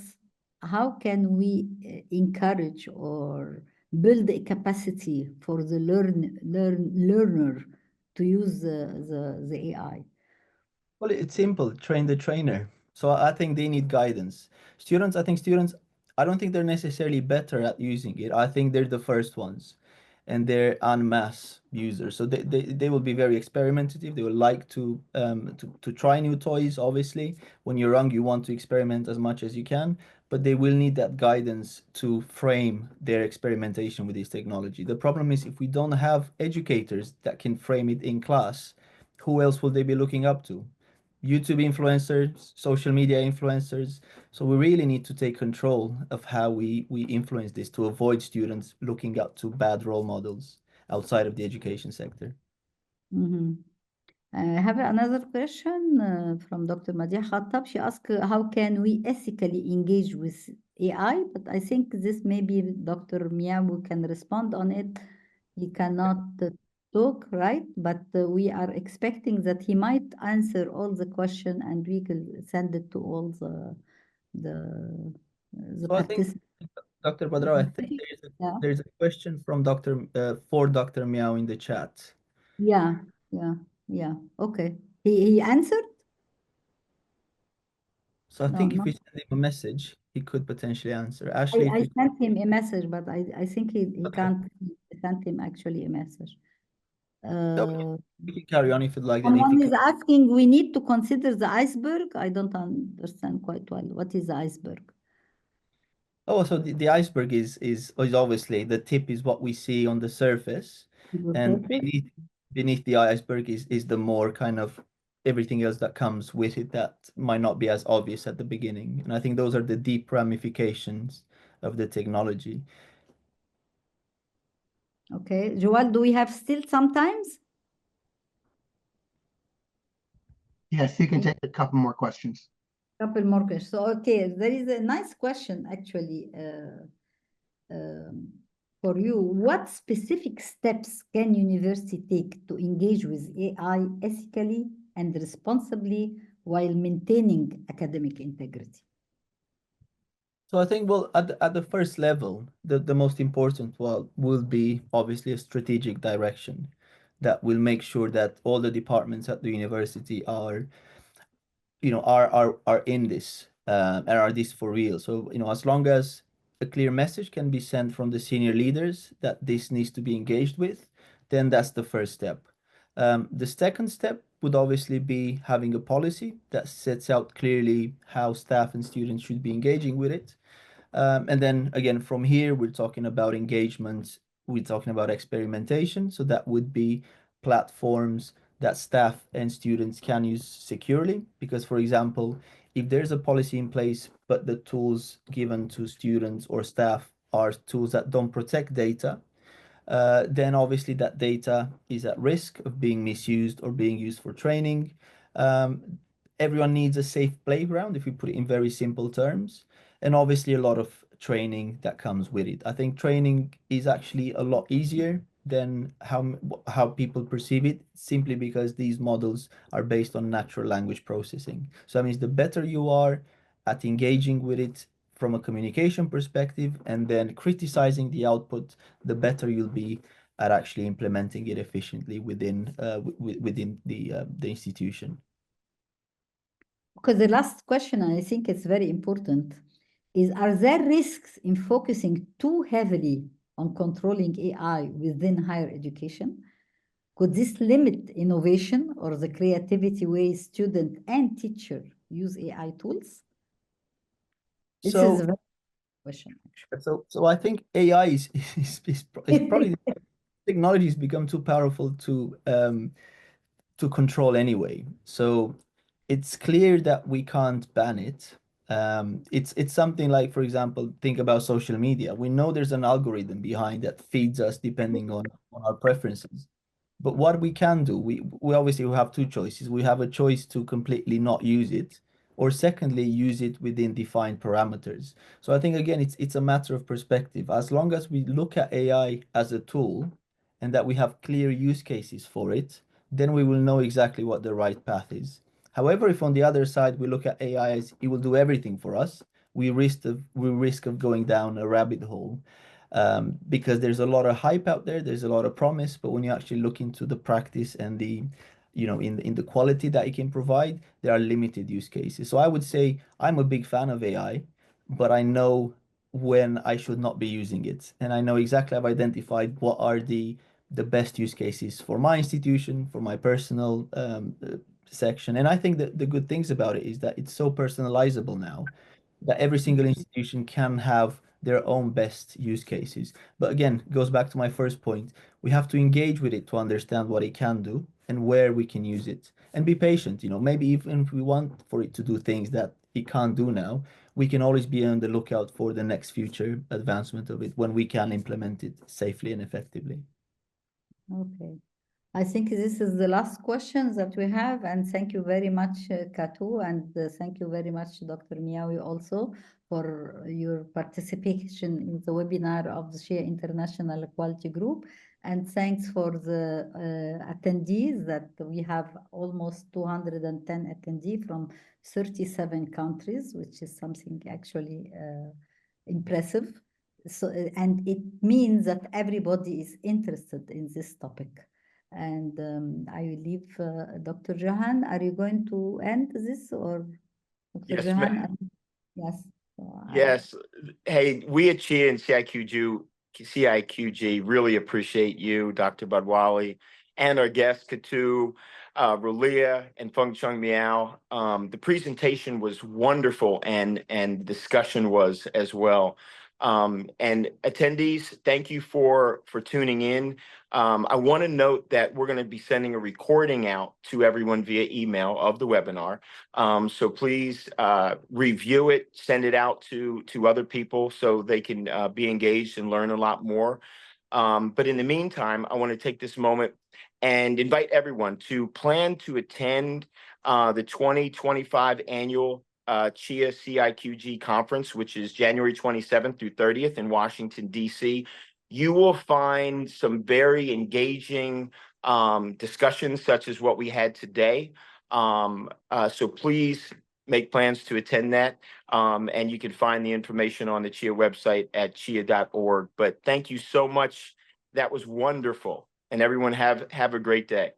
[SPEAKER 1] how can we encourage or build a capacity for the learner to use the AI?
[SPEAKER 3] Well, it's simple, train the trainer. So I think they need guidance. I think students, I don't think they're necessarily better at using it. I think they're the first ones and they're en masse users. So they will be very experimentative. They will like to try new toys, obviously. When you're young, you want to experiment as much as you can, but they will need that guidance to frame their experimentation with this technology. The problem is if we don't have educators that can frame it in class, who else will they be looking up to? YouTube influencers, social media influencers. So we really need to take control of how we influence this to avoid students looking up to bad role models outside of the education sector.
[SPEAKER 1] I have another question from Dr. Madih Khattab. She asked, how can we ethically engage with AI? But I think this maybe Dr. Miao can respond on it. He cannot talk, right? But we are expecting that he might answer all the question and we will send it to all the
[SPEAKER 3] So I think,
[SPEAKER 1] participants.
[SPEAKER 3] Dr. Badrawi, I think there's a question from for Dr. Miao in the chat.
[SPEAKER 1] Yeah. Okay. He answered?
[SPEAKER 3] So I think if we send him a message, he could potentially answer.
[SPEAKER 1] I sent him a message, but I think he can't send him actually a message.
[SPEAKER 3] We can carry on if you'd like.
[SPEAKER 1] Someone is asking, we need to consider the iceberg. I don't understand quite well. What is the iceberg?
[SPEAKER 3] Oh, so the iceberg is obviously the tip is what we see on the surface, and beneath the iceberg is the more kind of everything else that comes with it that might not be as obvious at the beginning. And I think those are the deep ramifications of the technology.
[SPEAKER 1] Okay, Joel, do we have still some times?
[SPEAKER 4] Yes, you can take a couple more questions.
[SPEAKER 1] Couple more questions. So, okay, there is a nice question actually for you. What specific steps can university take to engage with AI ethically and responsibly while maintaining academic integrity?
[SPEAKER 3] So I think, well, at the first level, the most important will be obviously a strategic direction that will make sure that all the departments at the university are in this and are this for real. So, as long as a clear message can be sent from the senior leaders that this needs to be engaged with, then that's the first step. The second step would obviously be having a policy that sets out clearly how staff and students should be engaging with it. And then again, from here, we're talking about engagement, we're talking about experimentation. So that would be platforms that staff and students can use securely. Because, for example, if there's a policy in place, but the tools given to students or staff are tools that don't protect data, then obviously that data is at risk of being misused or being used for training. Everyone needs a safe playground, if we put it in very simple terms, and obviously a lot of training that comes with it. I think training is actually a lot easier than how people perceive it, simply because these models are based on natural language processing. So that means the better you are at engaging with it from a communication perspective and then criticizing the output, the better you'll be at actually implementing it efficiently within the institution.
[SPEAKER 1] Because the last question, and I think it's very important, is, are there risks in focusing too heavily on controlling AI within higher education? Could this limit innovation or the creativity ways student and teacher use AI tools? This is question, actually.
[SPEAKER 3] So I think AI is probably technology has become too powerful to control anyway. So it's clear that we can't ban it. It's something like, for example, think about social media. We know there's an algorithm behind that feeds us depending on our preferences. But what we can do, we obviously have two choices. We have a choice to completely not use it, or secondly, use it within defined parameters. So I think again, it's a matter of perspective. As long as we look at AI as a tool and that we have clear use cases for it, then we will know exactly what the right path is. However, if on the other side we look at AI as it will do everything for us, we risk of going down a rabbit hole, because there's a lot of hype out there, there's a lot of promise, but when you actually look into the practice and the, in the quality that it can provide, there are limited use cases. So I would say I'm a big fan of AI, but I know when I should not be using it, and I know exactly, I've identified what are the best use cases for my institution, for my personal section. And I think that the good things about it is that it's so personalizable now that every single institution can have their own best use cases. But again, it goes back to my first point. We have to engage with it to understand what it can do and where we can use it, and be patient. Maybe even if we want for it to do things that it can't do now, we can always be on the lookout for the next future advancement of it when we can implement it safely and effectively.
[SPEAKER 1] Okay. I think this is the last question that we have, and thank you very much, Kato, and thank you very much, Dr. Miawi, also for your participation in the webinar of the CHEA International Quality Group. And thanks for the attendees, that we have almost 210 attendees from 37 countries, which is something actually impressive. So, and it means that everybody is interested in this topic. And I will leave Dr. Jahan. Are you going to end this, or Dr.
[SPEAKER 5] Yes,
[SPEAKER 1] Jahan?
[SPEAKER 5] ma'am.
[SPEAKER 1] Yes.
[SPEAKER 5] Yes. Hey, we at CHEA and CIQG really appreciate you, Dr. Badwali, and our guests, Katu, Rulia, and Feng Chung Miao. The presentation was wonderful, and discussion was as well. And attendees, thank you for tuning in. I want to note that we're going to be sending a recording out to everyone via email of the webinar. So please review it, send it out to other people so they can be engaged and learn a lot more. But in the meantime, I want to take this moment and invite everyone to plan to attend the 2025 annual CHEA CIQG conference, which is January 27th through 30th in Washington, D.C. You will find some very engaging discussions such as what we had today. So please make plans to attend that. And you can find the information on the CHEA website at CHEA.org. But thank you so much. That was wonderful. And everyone have a great day.